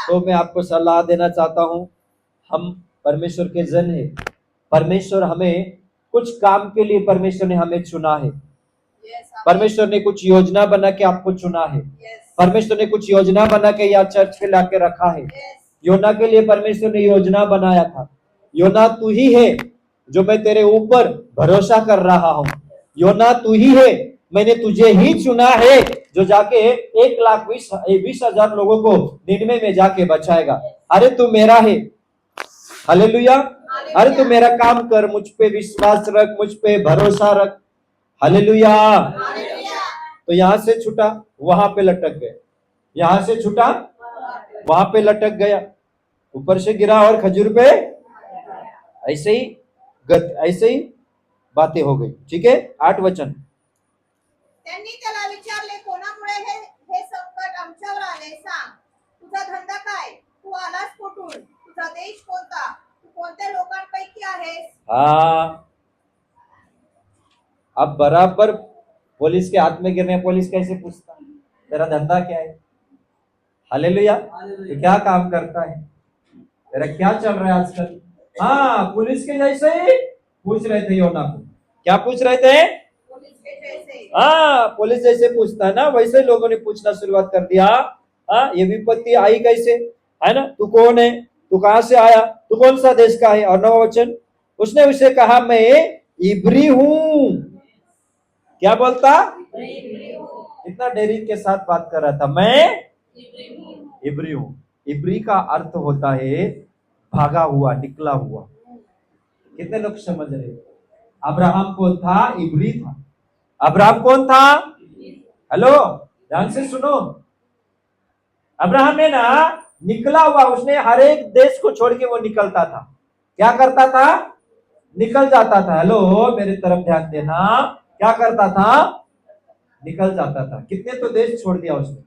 तो मैं आपको सलाह देना चाहता हूं, हम परमेश्वर के जन है, परमेश्वर हमें कुछ काम के लिए परमेश्वर ने हमें चुना है। Yes, परमेश्वर ने कुछ योजना बना के आपको चुना है। yes, परमेश्वर ने कुछ योजना बना के यहाँ चर्च पे लाके रखा है। yes, योना के लिए परमेश्वर ने योजना बनाया था। योना तू ही है जो मैं तेरे ऊपर भरोसा कर रहा हूं। योना तू ही है, मैंने तुझे ही चुना है जो जाके 1,20,000 लोगों को निन्वे में जाके बचाएगा। अरे तू मेरा है, हालेलुया। अरे तू मेरा काम कर, मुझ पे विश्वास रख, मुझ पे भरोसा रख, हालेलुया। हालेलुया। तो यहां से छूटा वहां पे लटक गया, यहां से छूटा वहां पे लटक गया, ऊपर से गिरा और खजूर पे ऐसे ही बातें हो गई। ठीक है, 8 वचन। त्यांनी त्याला विचारले, कोणामुळे हे संकट आमच्यावर आले सांग. तुझा धंदा काय, तू आलास कुठून, तुझा देश कोणता, तू कोणत्या लोकांपैकी आहेस. हाँ, अब बराबर पुलिस के हाथ में गिरने, पुलिस कैसे पूछता तेरा धंधा क्या है, हालेलुया, तो क्या काम करता है, तेरा क्या चल रहा है आजकल। हाँ, पुलिस के जैसे ही पूछ रहे थे योना को। क्या पूछ रहे थे? पुलिस के जैसे. हाँ, पुलिस जैसे पूछता है ना, वैसे लोगों ने पूछना शुरुआत कर दिया। हाँ, ये विपत्ति आई कैसे, है ना, तू कौन है, तू कहां से आया, तू कौन सा देश का है। और 9 वचन, उसने उसे कहा मैं इब्री हूं। क्या बोलता? इतना डेरी के साथ बात कर रहा था, मैं इब्री हूं। इब्री का अर्थ होता है भागा हुआ, निकला हुआ। कितने लोग समझ रहे? अब्राहम कौन था? इब्री था। अब्राहम कौन था? हेलो, ध्यान से सुनो। अब्राहम ने ना निकला हुआ, उसने हर एक देश को छोड़ के वो निकलता था। क्या करता था? निकल जाता था। हेलो, मेरी तरफ ध्यान देना। क्या करता था? निकल जाता था। कितने तो देश छोड़ दिया उसने।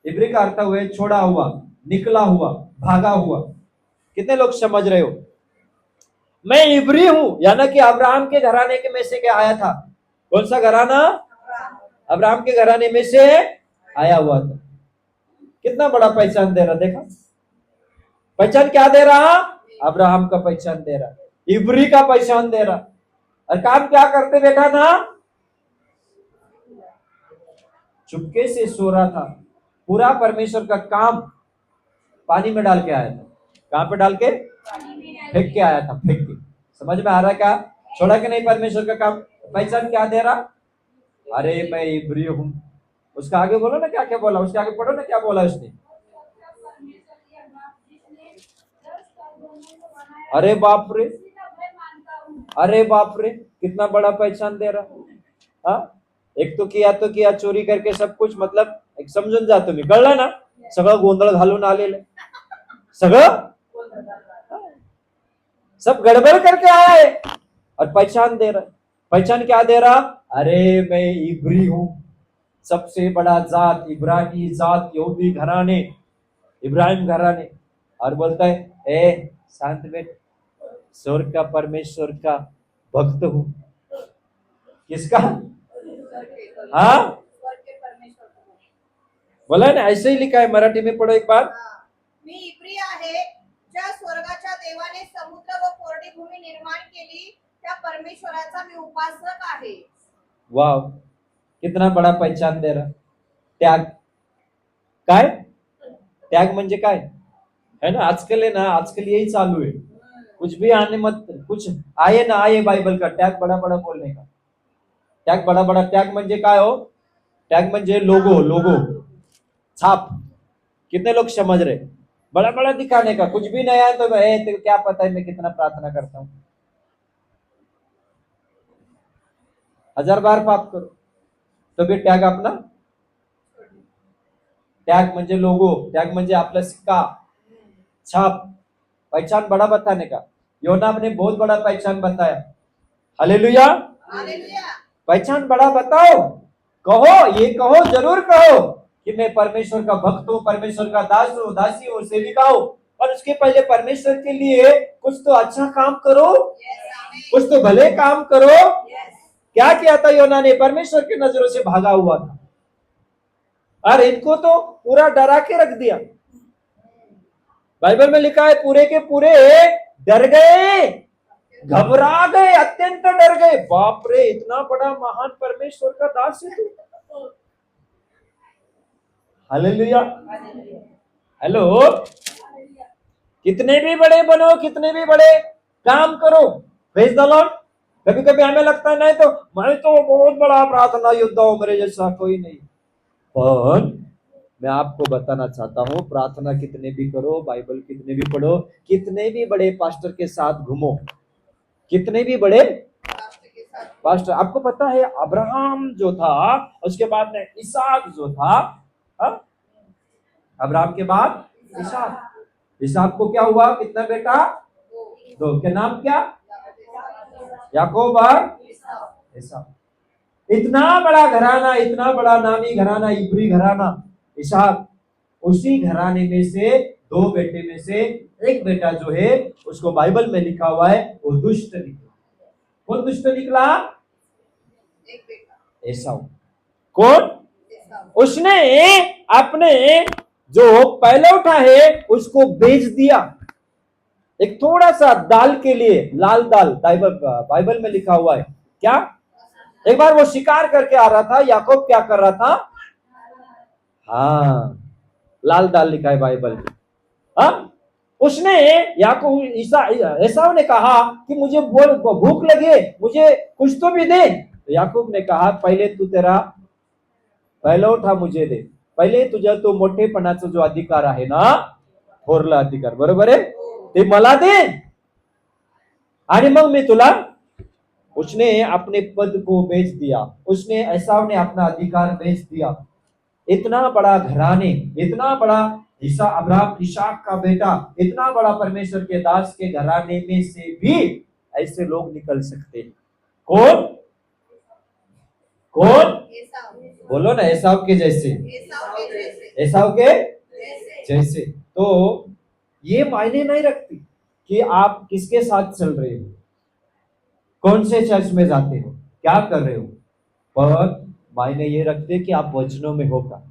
इब्री का अर्थ हुआ छोड़ा हुआ, निकला हुआ, भागा हुआ। कितने लोग समझ रहे हो? मैं इब्री हूं, यानी कि अब्राहम के घराने के में से क्या आया था? कौन सा घराना? अब्राहम के घराने में से आया हुआ था। कितना बड़ा पहचान दे रहा, देखा? पहचान क्या दे रहा? अब्राहम का पहचान दे रहा, इब्री का पहचान दे रहा। और काम क्या करते बैठा था? चुपके से सो रहा था। पूरा परमेश्वर का काम पानी में डाल के आया था। कहां पे डाल के? फेंक के आया था, फेंक के। समझ में आ रहा है क्या? छोड़ा कि नहीं परमेश्वर का काम? पहचान क्या दे रहा? अरे मैं इब्री हूं। उसका आगे बोलो ना, क्या क्या बोला, उसके आगे पढ़ो ना, क्या बोला उसने। अरे बाप रे, अरे बाप रे, कितना बड़ा पहचान दे रहा। हा? एक तो किया चोरी करके सब कुछ, मतलब एक समजून जा तुम्ही, कळलं ना, सगळं गोंधळ घालून आलेलं, सगळं सब गड़बड़ करके आया है और पहचान दे रहा है। पहचान क्या दे रहा? अरे मैं इब्री हूं, सबसे बड़ा जात, इब्रानी जात, यहूदी घराने, इब्राहिम घराने। और बोलता है ए शांत बैठ, स्वर्ग का परमेश्वर का भक्त हूं। किसका? हाँ, बोला ना, ऐसे ही लिखा है, मराठी में पढ़ो एक बार। मी इब्री आहे, ज्या स्वर्गाच्या देवाने समुद्र व कोरडी भूमी निर्माण केली, त्या परमेश्वराचा मी उपासक आहे. वाव, कितना बड़ा पहचान दे रहा। त्याग काय? त्याग म्हणजे काय है ना, आजकल है ना, आजकल यही चालू है। कुछ भी आने मत, कुछ आए ना आए, बाइबल का त्याग बड़ा बड़ा बोलने का। त्याग बड़ा बड़ा, त्याग म्हणजे काय हो? त्याग म्हणजे लोगो, लोगो, छाप। कितने लोग समझ रहे? बड़ा बड़ा दिखाने का। कुछ भी नहीं आया तो तो क्या पता है मैं कितना प्रार्थना करता हूं, 1000 बार पाप करो तो भी त्याग अपना। त्याग म्हणजे लोगो, त्याग म्हणजे आपला सिक्का, छाप, पहचान बड़ा बताने का। योना ने बहुत बड़ा पहचान बताया। Hallelujah, hallelujah. पहचान बड़ा बताओ, कहो, ये कहो, जरूर कहो कि मैं परमेश्वर का भक्त हूं, परमेश्वर का दास हूं, दासी हूं, सेविका हूं। और उसके पहले परमेश्वर के लिए कुछ तो अच्छा काम करो, कुछ तो भले काम करो। क्या किया था योना ने? परमेश्वर की नजरों से भागा हुआ था और इनको तो पूरा डरा के रख दिया। बाइबल में लिखा है पूरे के पूरे डर गए। घबरा गए, अत्यंत डर गए। बाप रे, इतना बड़ा महान परमेश्वर का दास है तू। हालेलुया। हेलो, कितने भी बड़े बनो, कितने भी बड़े काम करो, प्रेज द लॉर्ड। कभी कभी हमें लगता है नहीं तो मैं तो बहुत बड़ा प्रार्थना योद्धा हूं, मेरे जैसा कोई नहीं। पर मैं आपको बताना चाहता हूं, प्रार्थना कितने भी करो, बाइबल कितने भी पढ़ो, कितने भी बड़े पास्टर के साथ घूमो, कितने भी बड़े पास्टर, आपको पता है अब्राहम जो था, उसके बाद में इसहाक जो था, हा? अब्राहम के बाद इसहाक। इसहाक को क्या हुआ, कितना बेटा, दो। के नाम क्या, याकूब और इसहाक। इतना बड़ा घराना, इतना बड़ा नामी घराना, इब्री घराना, इसहाक। उसी घराने में से दो बेटे में से एक बेटा जो है, उसको बाइबल में लिखा हुआ है वो दुष्ट निकला। कौन दुष्ट निकला, एसाऊ। कौन, उसने अपने जो पहले उठा है उसको बेच दिया, एक थोड़ा सा दाल के लिए, लाल दाल, बाइबल में लिखा हुआ है क्या। एक बार वो शिकार करके आ रहा था, याकूब क्या कर रहा था, हाँ, लाल दाल लिखा है बाइबल में। हाँ, उसने याकूब एसाव ने कहा कि मुझे भूख लगी है, मुझे कुछ तो भी दे। तो याकूब ने कहा पहले तू तेरा पहिला उठा मुझे दे, पहिले तुझ्या तो मोठेपणाचा जो अधिकार आहे ना, थोरला अधिकार, बरोबर आहे, ते मला दे आणि मग मी तुला। उसने अपने पद को बेच दिया, उसने, एसाव ने अपना अधिकार बेच दिया। इतना बड़ा घराने, इतना बड़ा अब्राहम इसाक का बेटा, इतना बड़ा परमेश्वर के दास के घराने में से भी ऐसे लोग निकल सकते हैं। कौन, कौन, बोलो ना, एसाव के जैसे, एसाव के जैसे। तो ये मायने नहीं रखती कि आप किसके साथ चल रहे हो, कौन से चर्च में जाते हो, क्या कर रहे हो, पर मायने ये रखते कि आप वचनों में हो क्या,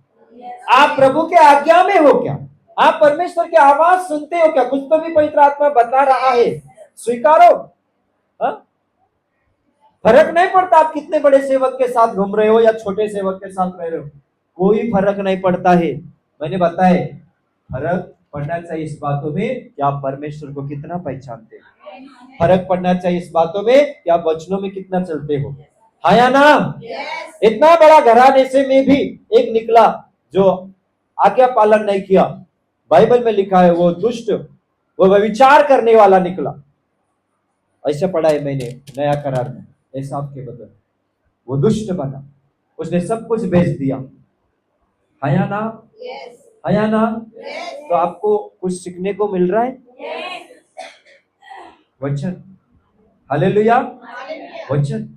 आप प्रभु के आज्ञा में हो क्या, आप परमेश्वर की आवाज सुनते हो क्या, कुछ तो भी पवित्र आत्मा बता रहा है, स्वीकारो। हा? फर्क नहीं पड़ता आप कितने बड़े सेवक के साथ घूम रहे हो या छोटे सेवक के साथ रह रहे हो, कोई फर्क नहीं पड़ता है। मैंने बताया, फर्क पड़ना चाहिए इस बातों में कि आप परमेश्वर को कितना पहचानते हो, फर्क पड़ना चाहिए इस बातों में कि आप वचनों में कितना चलते हो। हाँ या ना। इतना बड़ा घराने से में भी एक निकला जो आज्ञा पालन नहीं किया, बाइबल में लिखा है वो दुष्ट, वो व्यभिचार करने वाला निकला। ऐसा पढ़ा है मैंने नया करार में, एसाव के बदल वो दुष्ट बना, उसने सब कुछ बेच दिया। हाँ या ना, हाँ या ना। तो आपको कुछ सीखने को मिल रहा है, वचन, हालेलुया, वचन।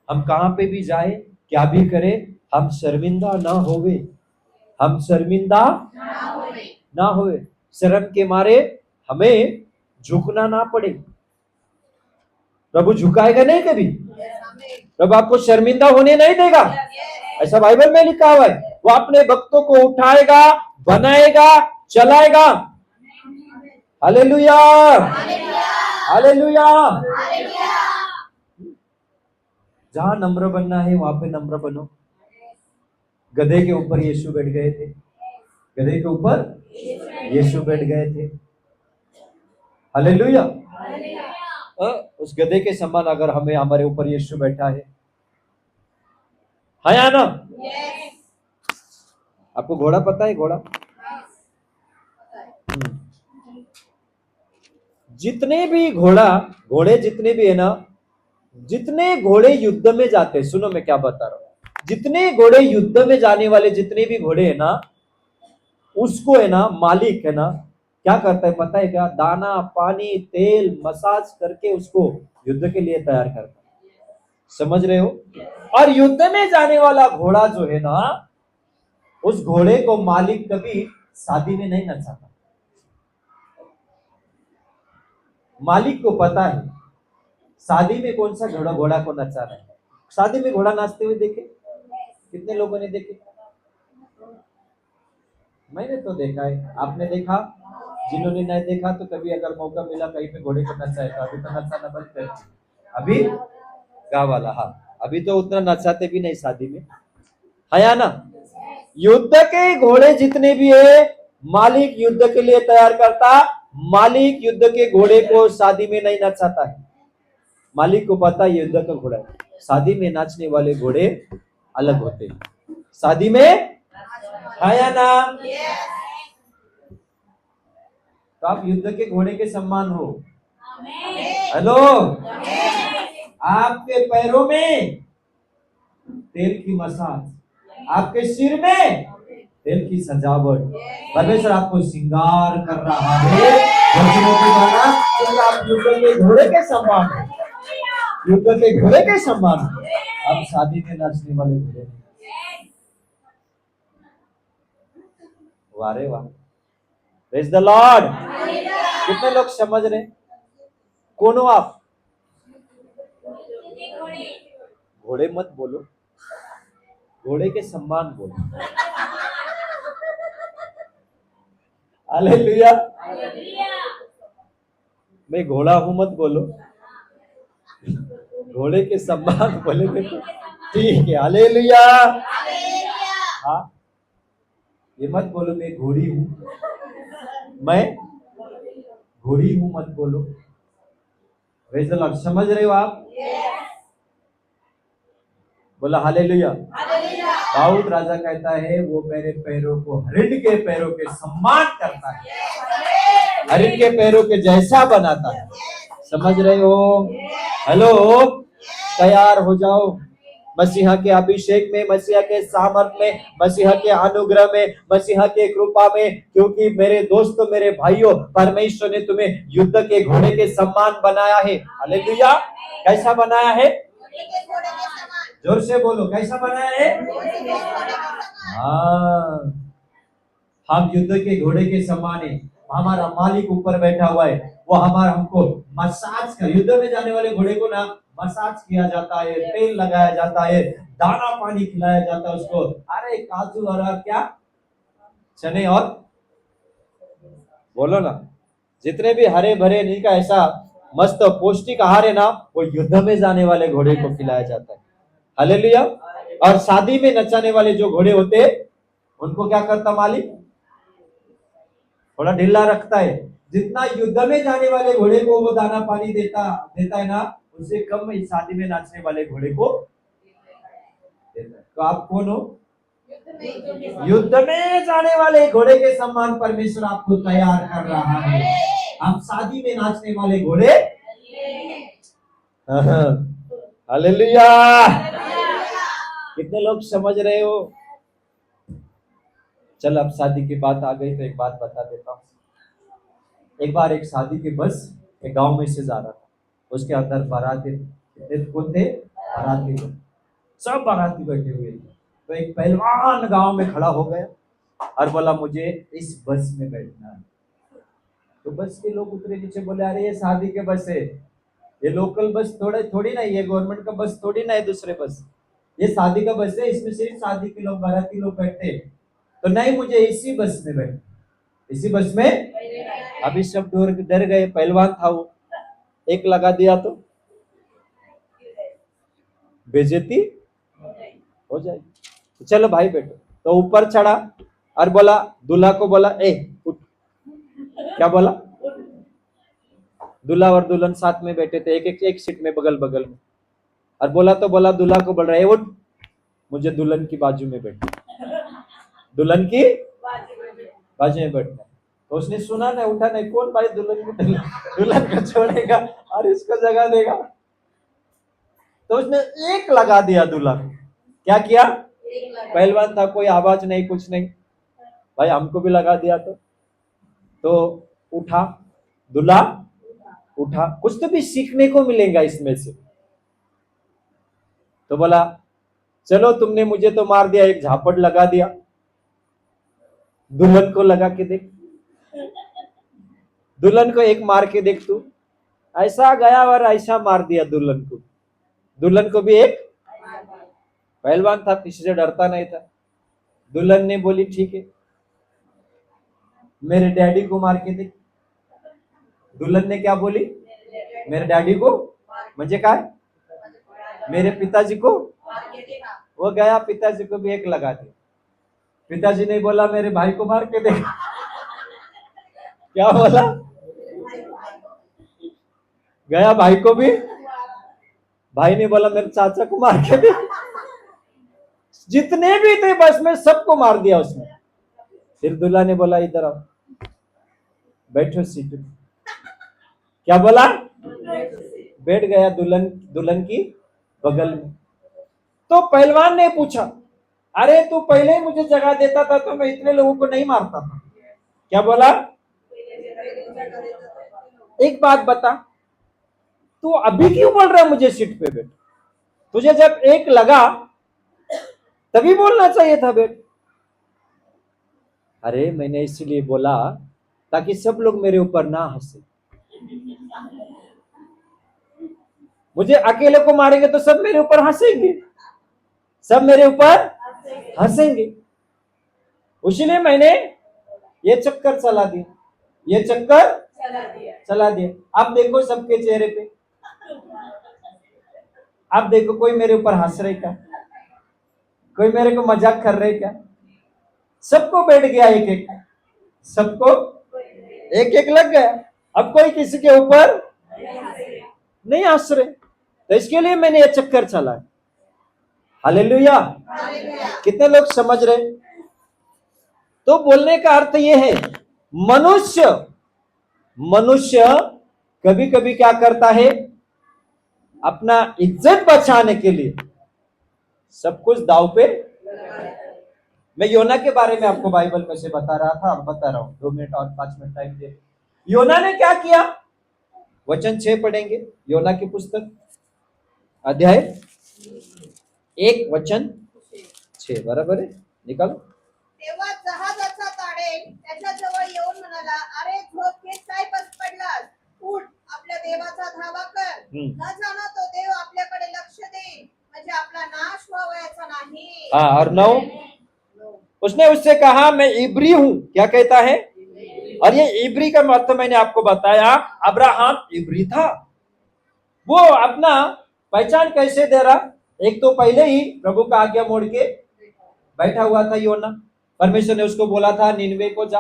हम कहां पे भी जाए, क्या भी करें, हम शर्मिंदा ना होवे, हम शर्मिंदा ना होवे, शर्म के मारे हमें झुकना ना पड़े। प्रभु झुकाएगा नहीं कभी, प्रभु आपको शर्मिंदा होने नहीं देगा, ऐसा बाइबल में लिखा हुआ है। वो अपने भक्तों को उठाएगा, बनाएगा, चलाएगा। Hallelujah, hallelujah. जहां नम्र बनना है वहां पे नम्र बनो। गधे के ऊपर यीशु बैठ गए थे, गधे के ऊपर यीशु बैठ गए थे। हालेलुया। उस गधे के समान अगर हमें, हमारे ऊपर यीशु बैठा है, हाँ या ना। आपको घोड़ा पता है, घोड़ा, जितने भी घोड़े जितने भी है ना, जितने घोड़े युद्ध में जाते हैं, सुनो मैं क्या बता रहा हूं, जितने घोड़े युद्ध में जाने वाले जितने भी घोड़े है ना, उसको है ना मालिक है ना क्या करता है पता है क्या, दाना पानी तेल मसाज करके उसको युद्ध के लिए तैयार करता है, समझ रहे हो। और युद्ध में जाने वाला घोड़ा जो है ना, उस घोड़े को मालिक कभी शादी में नहीं नचाता। मालिक को पता है शादी में कौन सा घोड़ा को नचाना है। शादी में घोड़ा नाचते हुए देखे कितने लोगों ने देखे, मैंने तो देखा है, आपने देखा, जिन्होंने नहीं देखा तो कभी अगर मौका मिला कहीं पे घोड़े को नचाए तो अभी तो नचाना बंद कर दिया। अभी गाँव वाला, हाँ अभी तो उतना नचाते भी नहीं शादी में, है या ना। युद्ध के घोड़े जितने भी है मालिक युद्ध के लिए तैयार करता, मालिक युद्ध के घोड़े को शादी में नहीं नचाता है। मालिक को पता है युद्ध का घोड़ा है, शादी में नाचने वाले घोड़े अलग होते हैं, शादी में, है या ना। तो आप युद्ध के घोड़े के सम्मान हो। हेलो, आपके पैरों में तेल की मसाज, आपके सिर में तेल की सजावट, परमेश्वर आपको श्रृंगार कर रहा है वचनों के द्वारा, क्योंकि आप युद्ध के घोड़े के सम्मान हो, युद्ध के घोड़े के सम्मान हो। आप शादी में नाचने वाले घोड़े नहीं। वारे वाह, प्रेज द लॉर्ड। कितने लोग समझ रहे? कौन हो आप? घोड़े मत बोलो, घोड़े के सम्मान बोलो। हालेलुया। मैं घोड़ा हूं मत बोलो, घोड़े के सम्मान बोलेंगे तो ठीक है। हालेलुया। हाँ, ये मत बोलो मैं घोड़ी हूं, मैं घोड़ी हूं मत बोलो। Praise the Lord. समझ रहे हो आप? बोला हालेलुया। दाऊद राजा कहता है वो मेरे पैरों को हरिण के पैरों के सम्मान करता है, हरिण के पैरों के जैसा बनाता है। समझ रहे हो? हेलो, तैयार हो जाओ मसीहा के अभिषेक में, मसीहा के सामर्थ में, मसीहा के अनुग्रह में, मसीहा के कृपा में, क्योंकि मेरे दोस्तों, मेरे भाइयों, परमेश्वर ने तुम्हें युद्ध के घोड़े के सम्मान बनाया है। हालेलुया। कैसा बनाया है? जोर से बोलो, कैसा बनाया है? हाँ, हम युद्ध के घोड़े के समान है। हमारा मालिक ऊपर बैठा हुआ है, वो हमारा हमको मसाज कर, युद्ध में जाने वाले घोड़े को ना मसाज किया जाता है, तेल लगाया जाता है, दाना पानी खिलाया जाता है उसको। अरे काजू और क्या चने और बोलो ना, जितने भी हरे भरे नहीं का ऐसा मस्त पौष्टिक आहार है ना, वो युद्ध में जाने वाले घोड़े को खिलाया जाता है। हालेलुया। और शादी में नचाने वाले जो घोड़े होते हैं उनको क्या करता मालिक? थोड़ा ढीला रखता है। जितना युद्ध में जाने वाले घोड़े को वो दाना पानी देता है ना, उससे कम इस शादी में नाचने वाले घोड़े को देता है। तो आप कौन हो? युद्ध में जाने वाले घोड़े के सम्मान परमेश्वर आपको तैयार कर रहा है। आप शादी में नाचने वाले घोड़े। हालेलुया। कितने लोग समझ रहे हो? चल, अब शादी की बात आ गई तो एक बात बता देता हूँ। एक बार एक शादी की बस एक गांव में से जा रहा था, उसके अंदर बाराती कौन थे? बाराती लोग, सब बाराती बैठे हुए थे। तो एक पहलवान गांव में खड़ा हो गया और बोला मुझे इस बस में बैठना है। तो बस के लोग उतरे नीचे, बोले अरे ये शादी के बस है, ये लोकल बस थोड़ी ना, ये गवर्नमेंट का बस थोड़ी ना है, दूसरे बस, ये शादी का बस है, इसमें सिर्फ शादी के लोग, बाराती लोग बैठते हैं। तो नहीं, मुझे इसी बस में बैठना, इसी बस में। अभी सब डर गए, पहलवान था वो, एक लगा दिया तो बेइज्जती हो जाएगी। तो चलो भाई बैठो। तो ऊपर चढ़ा और बोला, दूल्हा को बोला ए उठ। क्या बोला? दूल्हा और दुल्हन साथ में बैठे थे, एक सीट में बगल बगल में। और बोला दूल्हा को बोल रहा है उठ, मुझे दुल्हन की बाजू में बैठना, दुल्हन की बाजू में बैठना। तो उसने सुना नहीं, उठा नहीं, कौन भाई दुल्हन को छोड़ेगा और इसको जगह देगा। तो उसने एक लगा दिया दूल्हा को। क्या किया? पहलवान था, कोई आवाज नहीं, कुछ नहीं, भाई हमको भी लगा दिया तो उठा, दूल्हा उठा। कुछ तो भी सीखने को मिलेगा इसमें से। तो बोला चलो तुमने मुझे तो मार दिया, एक झापड़ लगा दिया, दुल्हन को लगा के देख, दुल्हन को एक मार के देख तू। ऐसा गया और ऐसा मार दिया दुल्हन को। दुल्हन को भी एक, पहलवान था, किसी से डरता नहीं था। दुल्हन ने बोली ठीक है, मेरे डैडी को मार के दे। दुल्हन ने क्या बोली? मेरे डैडी को म्हणजे काय? मेरे पिताजी को। वो गया, पिताजी को भी एक लगा दिया। पिताजी ने बोला मेरे भाई को मार के दे। क्या बोला? गया भाई को भी, भाई ने बोला मेरे चाचा को मार के दे। जितने भी थे बस में सबको मार दिया उसने। फिर दूल्हा ने बोला इधर आओ, बैठो सीट पे। क्या बोला? बैठ गया दुल्हन की बगल में। तो पहलवान ने पूछा, अरे तू पहले ही मुझे जगह देता था तो मैं इतने लोगों को नहीं मारता था। क्या बोला? एक बात बता, तू अभी क्यों बोल रहा है मुझे सीट पे बैठ? तुझे जब एक लगा तभी बोलना चाहिए था बैठ। अरे मैंने इसलिए बोला ताकि सब लोग मेरे ऊपर ना हंसे। मुझे अकेले को मारेंगे तो सब मेरे ऊपर हंसेंगे, सब मेरे ऊपर हंसेंगे। इसलिए मैंने ये चक्कर चला दिया, ये चक्कर चला दिया। आप देखो सबके चेहरे पे, आप देखो कोई मेरे ऊपर हंस रहे क्या? कोई मेरे को मजाक कर रहे क्या? सबको बैठ गया एक एक, सबको एक एक लग गया। अब कोई किसी के ऊपर नहीं हंस रहे, तो इसके लिए मैंने ये चक्कर चला। हालेलुया। कितने लोग समझ रहे? तो बोलने का अर्थ ये है, मनुष्य कभी कभी क्या करता है, अपना इज्जत बचाने के लिए सब कुछ दाव पे। मैं योना के बारे में आपको बाइबल में से बता रहा था, अब बता रहा हूं। 2 मिनट और 5 मिनट टाइम दे। योना ने क्या किया? वचन 6 पढ़ेंगे, योना की पुस्तक अध्याय 1 वचन 6, बराबर है? निकालो। तेव्हा जहाजाचा ताडेल त्याच्याजवळ येऊन म्हणाला, अरे झोपेत काय पडलास? उठ, आपल्या देवाचा धावा कर. न जाणो तो देव आपल्याकडे लक्ष देईल, म्हणजे आपला नाश व्हावयाचा नाही. हाँ, और 9, उसने उससे कहा मैं इब्री हूं। क्या कहता है? और ये इब्री का मतलब मैंने आपको बताया, अब्राहम इब्री था। वो अपना पहचान कैसे दे रहा? एक तो पहले ही प्रभु का आज्ञा मोड़ के बैठा हुआ था योना। परमेश्वर ने उसको बोला था निनवे को जा,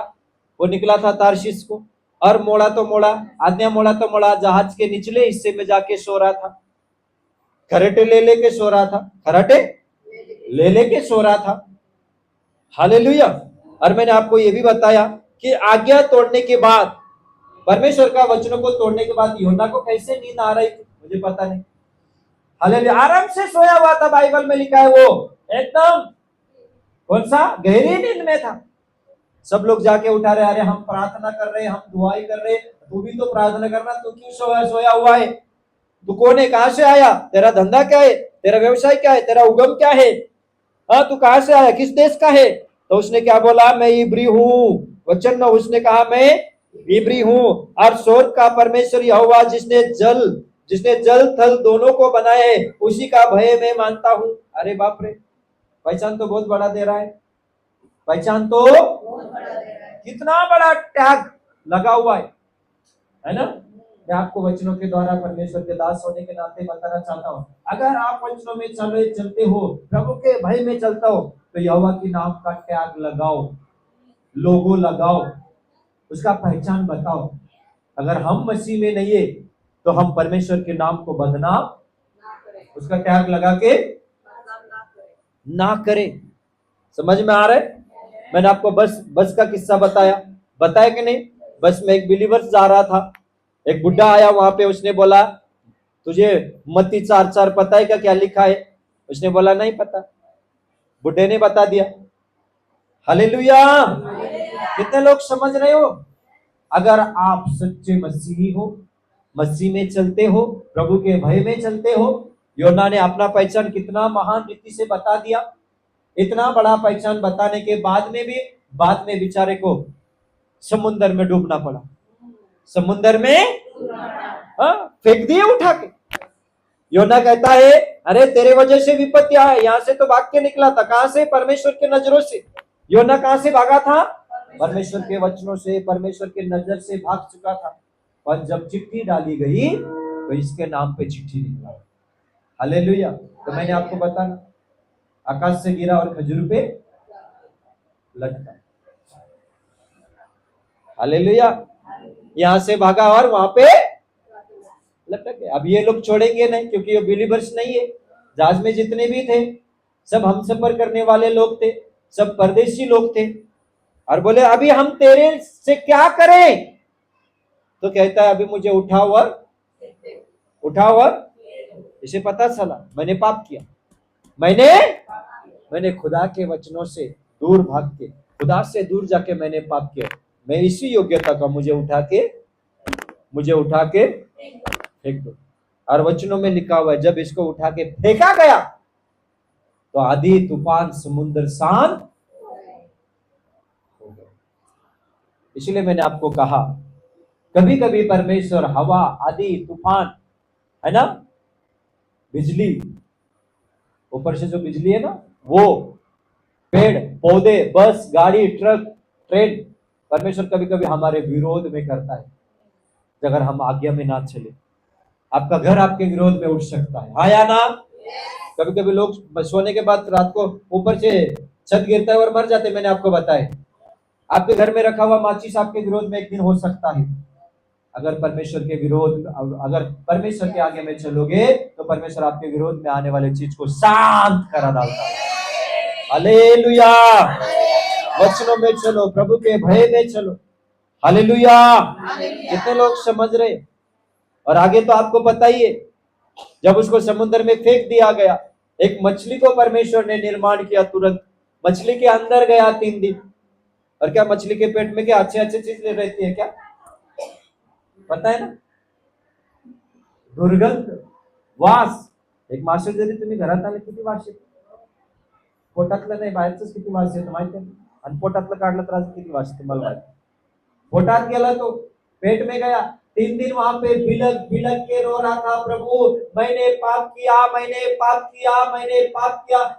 वो निकला था तारशीश को, और मोड़ा तो मोड़ा, आज्ञा मोड़ा तो मोड़ा, जहाज के निचले हिस्से में जाके सो रहा था। खराटे ले लेके सो रहा था, खराटे ले लेके सो रहा था। हालेलुया। और मैंने आपको ये भी बताया कि आज्ञा तोड़ने के बाद, परमेश्वर का वचनों को तोड़ने के बाद योना को कैसे नींद आ रही थी मुझे पता नहीं। हालेलुया। आराम से सोया हुआ था, बाइबल में लिखा है वो एकदम कौन सा गहरी नींद में था। सब लोग जाके उठा रहे, अरे हम प्रार्थना कर रहे, हम दुआई कर रहे, तू भी तो प्रार्थना करना, तू क्यों सोया हुआ है? तू कौन है? कहां से आया? तेरा धंधा क्या है? तेरा व्यवसाय क्या है? तेरा उगम क्या है? हाँ, तू कहां से आया? किस देश का है? तो उसने क्या बोला? मैं इब्री हूं। वचन में उसने कहा मैं इब्री हूं, और स्वर्ग का परमेश्वर यहोवा जिसने जल थल दोनों को बनाए, उसी का भय मैं मानता हूं। अरे बाप रे, पहचान तो बहुत बड़ा दे रहा है, पहचान तो कितना बड़ा टैग लगा हुआ है ना? मैं आपको वचनों के द्वारा परमेश्वर के दास होने के नाते बताना चाहता हूं, अगर आप वचनों में चलते हो, प्रभु के भय में चलता हो, तो यहोवा के नाम का टैग लगाओ, लोगो लगाओ, उसका पहचान बताओ। अगर हम मसीह में नहीं है तो हम परमेश्वर के नाम को बदनाम उसका टैग लगा के ना करें। समझ में आ रहा है? मैंने आपको बस का किस्सा बताया कि नहीं? बस में एक बिलीवर्स जा रहा था, एक बुढ़ा आया वहां पे, उसने बोला तुझे मत्ती 4:4 पता है क्या लिखा है? उसने बोला नहीं पता। बुढ़े ने बता दिया। हालेलुया। कितने लोग समझ रहे हो? अगर आप सच्चे मसीही हो, मसीह में चलते हो, प्रभु के भय में चलते हो, योना ने अपना पहचान कितना महान रीति से बता दिया। इतना बड़ा पहचान बताने के बाद में बेचारे को समुद्र में डूबना पड़ा। समुद्र में फेंक दिए उठा के। योना कहता है अरे तेरे वजह से विपत्ति है, यहां से तो भाग के निकला था। कहां से? परमेश्वर के नजरों से। योना कहां से भागा था? परमेश्वर के वचनों से, परमेश्वर के नजर से भाग चुका था, पर जब चिट्ठी डाली गई तो इसके नाम पे चिट्ठी निकला। हालेलुया। तो मैंने आपको बताया, आकाश से गिरा और खजूर पे लटका। हालेलुया। यहां से भागा और वहां पे लटक गया। अब ये लोग छोड़ेंगे नहीं, क्योंकि ये बिलीवर्स नहीं है। जहाज में जितने भी थे सब हम सफर करने वाले लोग थे, सब परदेशी लोग थे, और बोले अभी हम तेरे से क्या करें? तो कहता है अभी मुझे उठाओ और इसे पता चला मैंने पाप किया, मैंने खुदा के वचनों से दूर भाग के, खुदा से दूर जाके मैंने पाप किया। मैं इसी योग्यता का, मुझे उठा के फेंक दो। और वचनों में लिखा हुआ है जब इसको उठा के फेंका गया तो आधी तूफान, समुद्र शांत हो गया। इसलिए मैंने आपको कहा कभी कभी परमेश्वर हवा, आधी तूफान, है ना, बिजली, ऊपर से जो बिजली है ना, वो पेड़ पौधे, बस, गाड़ी, ट्रक, ट्रेन, परमेश्वर कभी कभी हमारे विरोध में करता है अगर हम आज्ञा में ना चले। आपका घर आपके विरोध में उठ सकता है, हाँ या ना? कभी कभी लोग सोने के बाद रात को ऊपर से छत गिरता है और मर जाते, मैंने आपको बताया। आपके घर में रखा हुआ माचिस आपके विरोध में एक दिन हो सकता है। अगर परमेश्वर के आगे में चलोगे तो परमेश्वर आपके विरोध में आने वाले चीज को शांत करा डालता है। हालेलुया। वचनों में चलो, प्रभु के भय में चलो। हालेलुया। कितने लोग समझ रहे? और आगे तो आपको पता ही है, जब उसको समुद्र में फेंक दिया गया, एक मछली को परमेश्वर ने निर्माण किया। तुरंत मछली के अंदर गया 3 दिन। और क्या मछली के पेट में क्या अच्छे चीजें रहती है क्या? पता है ना? दुर्गंध, वास। एक मासे जरी तुम्ही घरात आले किती वास येतो? पोटातलं नाही, बाहेरच किती वास येतो माहिती आहे? आणि पोटातलं काढलं तर किती वास येतो मला माहिती। पोटात गेला तो, पेट में गया, 3 दिन वहां पे बिलक बिलक के रो रहा था, प्रभु मैंने पाप किया,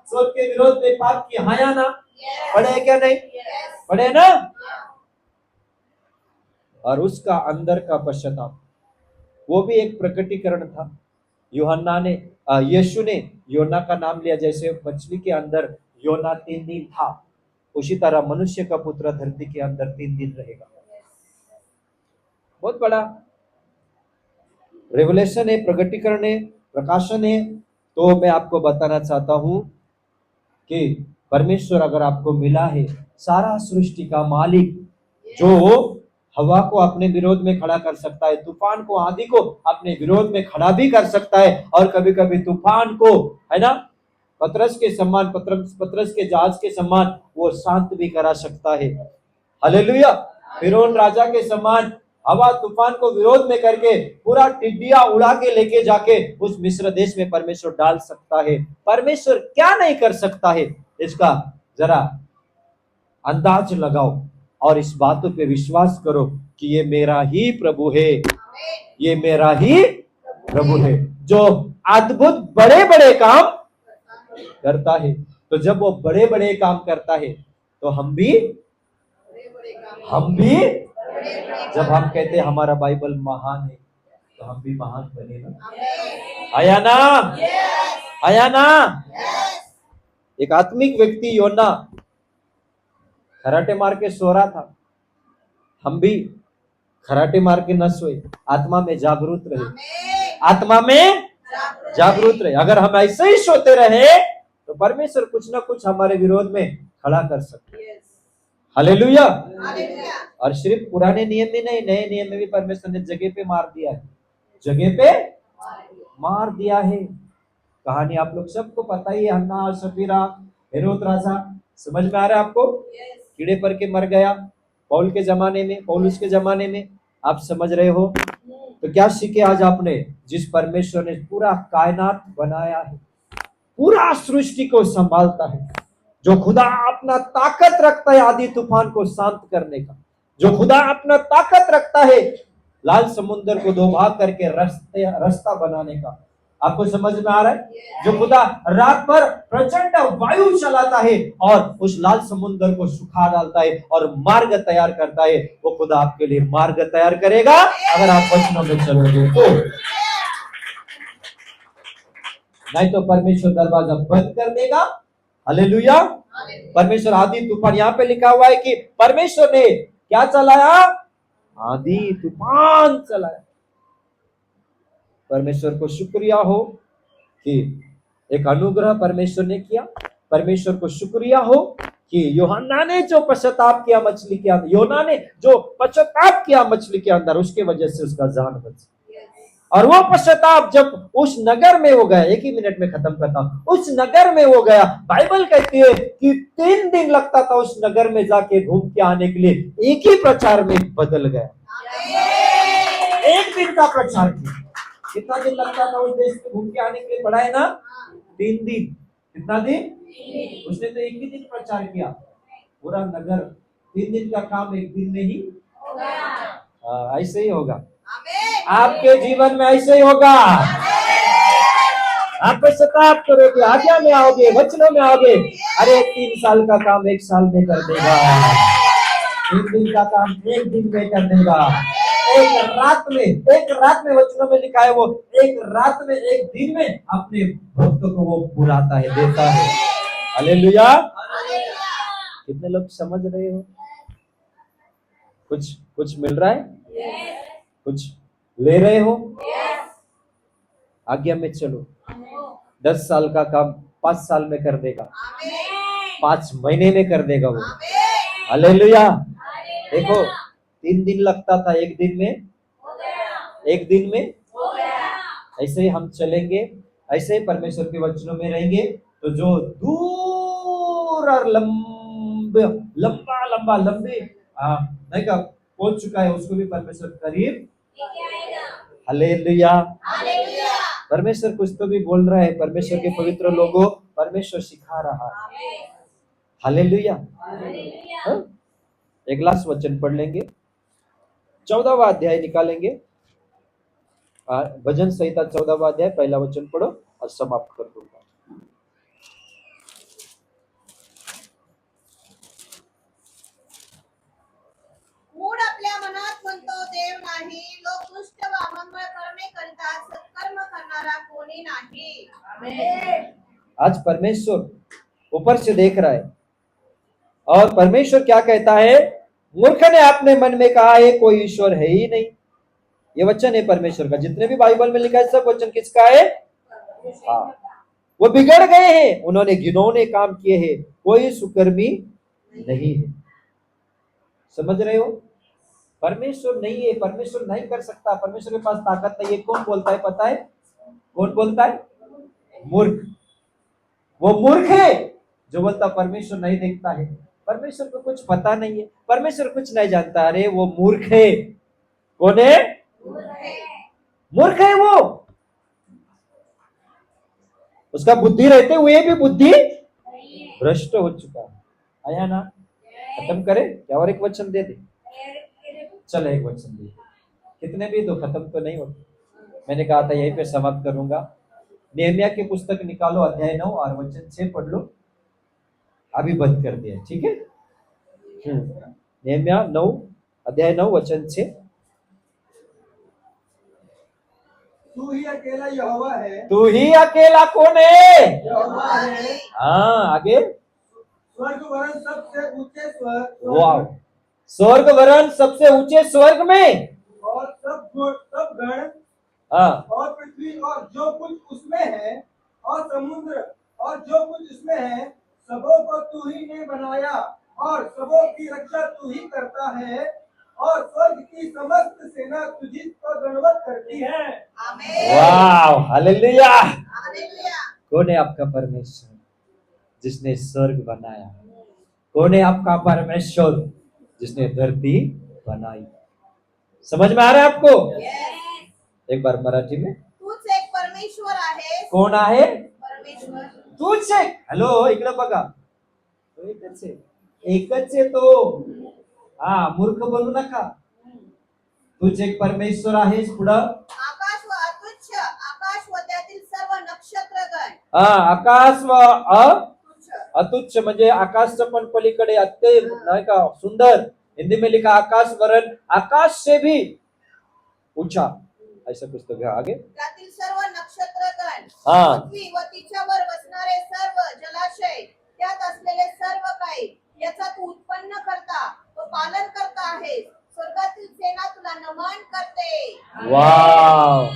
स्वर्ग के विरोध में पाप किया। हाँ या ना? पढ़े है क्या? नहीं पढ़े ना? और उसका अंदर का पश्चाताप, वो भी एक प्रकटीकरण था। यीशु ने योना का नाम लिया, जैसे मछली के अंदर योना 3 दिन था, उसी तरह मनुष्य का पुत्र धरती के अंदर 3 दिन रहेगा। बहुत बड़ा रेवलेशन है, प्रकटीकरण है, प्रकाशन है। तो मैं आपको बताना चाहता हूं कि परमेश्वर अगर आपको मिला है, सारा सृष्टि का मालिक, जो हवा को अपने विरोध में खड़ा कर सकता है, तूफान को, आंधी को अपने विरोध में खड़ा भी कर सकता है, और कभी कभी तूफान को, है ना, पतरस के जहाज के समान वो शांत भी करा सकता है। हालेलुया। फिरौन राजा के समान हवा तूफान को विरोध में करके पूरा टिड्डिया उड़ा के लेके जाके उस मिस्र देश में परमेश्वर डाल सकता है। परमेश्वर क्या नहीं कर सकता है, इसका जरा अंदाज लगाओ और इस बातों पे विश्वास करो कि ये मेरा ही प्रभु है, ये मेरा ही प्रभु है जो अद्भुत बड़े बड़े काम करता है। तो जब वो बड़े बड़े काम करता है तो हम भी जब हम कहते हैं हमारा बाइबल महान है, तो हम भी महान बने ना। आया ना? आया ना? एक आत्मिक व्यक्ति योना खराटे मार के सो रहा था, हम भी खराटे मार के न सोए, आत्मा में जागरूक रहे, आत्मा में जागरूक रहे। अगर हम ऐसे ही सोते रहे तो परमेश्वर कुछ ना कुछ हमारे विरोध में खड़ा कर सकते। हालेलुया। और सिर्फ पुराने नियम में नहीं, नए नियम में भी परमेश्वर ने जगह पे मार दिया है, जगह पे मार दिया है। कहानी आप लोग सबको पता ही है, हन्ना, सफीरा, हेरोद राजा। समझ में आ रहा है आपको? कीड़े पर के मर गया पौलुस के जमाने में, आप समझ रहे हो? तो क्या सीखे आज आपने? जिस परमेश्वर ने पूरा कायनात बनाया है, पूरा सृष्टि को संभालता है, जो खुदा अपना ताकत रखता है आधी तूफान को शांत करने का, जो खुदा अपना ताकत रखता है लाल समुद्र को 2 भाग करके रास्ता बनाने का, आपको समझ में आ रहा है? जो खुदा रात भर प्रचंड वायु चलाता है और उस लाल समुद्र को सुखा डालता है और मार्ग तैयार करता है, वो खुदा आपके लिए मार्ग तैयार करेगा अगर आप वचनों में चलोगे तो। नहीं तो परमेश्वर दरवाजा बंद कर देगा। हालेलुया। परमेश्वर आंधी तूफान, यहाँ पे लिखा हुआ है कि परमेश्वर ने क्या चलाया? आंधी तूफान चलाया। परमेश्वर को शुक्रिया हो कि एक अनुग्रह परमेश्वर ने किया। परमेश्वर को शुक्रिया हो कि यूहन्ना ने जो पश्चाताप किया मछली के अंदर, योना ने जो पश्चाताप किया मछली के अंदर, उसके वजह से उसका जान बचा। और वो पश्चाताप जब उस नगर में वो गया, एक ही मिनट में खत्म करता हूं, उस नगर में वो गया, बाइबल कहती है कि 3 दिन लगता था उस नगर में जाके घूम के आने के लिए, एक ही प्रचार में बदल गया। 1 दिन का प्रचार किया। कितना दिन लगता था उस देश में घूम के आने के लिए? पढ़ा है ना, 3 दिन। कितना दिन? उसने तो एक ही दिन प्रचार किया, पूरा नगर। 3 दिन का काम 1 दिन में ही हो गया। ऐसे ही होगा आपके जीवन में, ऐसे ही होगा। आप पश्चाताप करोगे, आज्ञा में आओगे, वचनों में आओगे। अरे 3 साल का काम 1 साल में कर देगा, 3 दिन का काम 1 दिन में कर देगा। एक रात में वचनों में लिखा है, वो एक रात में, 1 दिन में अपने भक्तों को वो बुलाता है, देता है। हालेलुया। कितने लोग समझ रहे हो? कुछ मिल रहा है? कुछ ले रहे हो? आज्ञा में चलो। 10 साल का काम 5 साल में कर देगा, 5 महीने में कर देगा वो। हालेलुया। देखो 3 दिन लगता था, 1 दिन में, 1 दिन में। ऐसे ही हम चलेंगे, ऐसे ही परमेश्वर के वचनों में रहेंगे, तो जो दूर और लंबे नहीं का पहुंच चुका है, उसको भी परमेश्वर करीब। हालेलुया। परमेश्वर कुछ तो भी बोल रहा है। परमेश्वर के पवित्र लोगों, परमेश्वर सिखा रहा है। हालेलुया। एक लास्ट वचन पढ़ लेंगे, 14वां अध्याय निकालेंगे, भजन संहिता 14वां अध्याय, पहला वचन पढ़ो और समाप्त कर दूंगा। मूढ आपल्या मनात म्हणतो देव नाही, लोक दुष्ट व अमंगळ कर्मे करतात, सत्कर्म करणारा कोणी नाही। आमेन। आज परमेश्वर ऊपर से देख रहा है और परमेश्वर क्या कहता है? मूर्ख ने अपने मन में कहा है कोई ईश्वर है ही नहीं। ये वचन है परमेश्वर का। जितने भी बाइबल में लिखा है सब वचन किसका है? हाँ। वो बिगड़ गए हैं, उन्होंने घिनौने काम किए हैं, कोई सुकर्मी नहीं है। समझ रहे हो? परमेश्वर नहीं है, परमेश्वर नहीं कर सकता, परमेश्वर के पास ताकत नहीं है। कौन बोलता है पता है? कौन बोलता है? मूर्ख। वो मूर्ख है जो बोलता परमेश्वर नहीं देखता है, परमेश्वर को कुछ पता नहीं है, परमेश्वर कुछ नहीं जानता। अरे वो मूर्ख है। कौन है? मूर्ख है वो। उसका बुद्धि रहते हुए भी बुद्धि भ्रष्ट हो चुका है। आया ना? खत्म करे क्या? और एक वचन दे दे? चलो एक वचन दे। कितने भी दो, खत्म तो नहीं होते। मैंने कहा था यहीं पे समाप्त करूंगा। नेहमिया की पुस्तक निकालो, अध्याय 9 और वचन 6 पढ़ लो। अभी बंद कर दिया, ठीक है? नेहमिया 9 अध्याय 9 वचन 6। तू ही अकेला यहोवा है। तू ही अकेला कौन है? यहोवा है। हाँ, आगे। स्वर्ग वरन सबसे ऊंचे स्वर्ग। वाह। स्वर्ग वरन सबसे ऊंचे स्वर्ग में और सब गण हाँ, और पृथ्वी और जो कुछ उसमें है, और समुद्र और जो कुछ उसमें है, सबों को तू ही ने बनाया, और सबों की रक्षा तू ही करता है, और स्वर्ग की समस्त सेना तुझी को दंडवत करती है। आमेन। वाह, हालेलुया। हालेलुया। कौन है आपका परमेश्वर जिसने स्वर्ग बनाया? कौन है आपका परमेश्वर जिसने धरती बनाई? समझ में आ रहा है आपको? एक बार मराठी में। तूच एक परमेश्वर आहे। कोण आहे? परमेश्वर। तूच एक. हॅलो, इकडे बघा. तो एकच आहे. एकच आहे तो. हा, मूर्ख बनू नका. तूच एक परमेश्वर आहेस. पुढं आकाश व अत्युच्च आकाश व त्यातील सर्व आकाश व तुच्छ. अतुच्छ म्हणजे आकाशचं पण पलीकडे अत्यंत नाही का सुंदर. हिंदी में लिखा आकाश वरण आकाश से भी ऊंचा. ऐसा पुस्तक है आगे. त्यातील सर्व नक्षत्रगण, हा. पृथ्वी व तिच्यावर वसणारे सर्व जलाशय, त्यात असलेले सर्व काही, याचा तू उत्पन्न करता व पालन करता आहेस. स्वर्गातील सेना तुला नमन करते. वाव.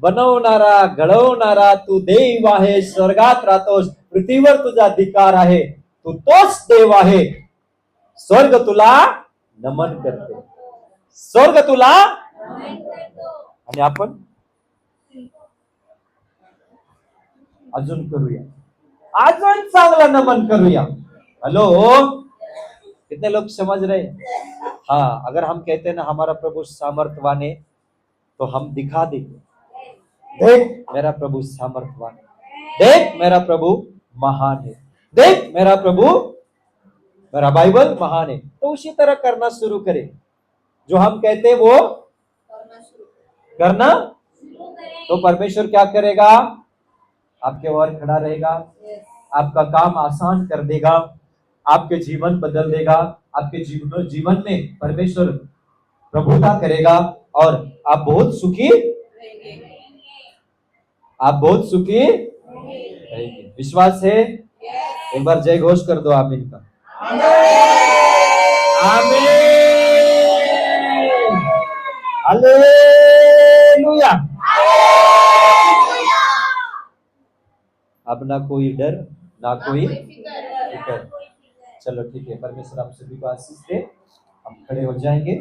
बनवणारा घडवणारा तू देव आहे. स्वर्गात राहतोस. पृथ्वीवर तुझा अधिकार आहे. तू तोच देव आहे. स्वर्ग तुला नमन करते. स्वर्ग तुला आणि आपण अजून करूया. अजून चांगला नमन करूया. हेलो, कितने लोग समझ रहे हैं? हाँ, अगर हम कहते हैं ना हमारा प्रभु सामर्थवान है तो हम दिखा देंगे. देख मेरा प्रभु सामर्थवान है. देख मेरा प्रभु महान है. देख मेरा प्रभु, मेरा बाइबल महान है. तो उसी तरह करना शुरू करें. जो हम कहते हैं वो करना. तो परमेश्वर क्या करेगा? आपके ओर खड़ा रहेगा. आपका काम आसान कर देगा. आपके जीवन बदल देगा. आपके जीवन में परमेश्वर प्रभुता करेगा और आप बहुत सुखी रहेंगे. विश्वास है? एक बार जय घोष कर दो आमीन का. आमीन. हालेलुया. अब ना कोई डर ना कोई फिकर. चलो ठीक है. परमेश्वर आप सभी को आशीष दे. हम खड़े हो जाएंगे.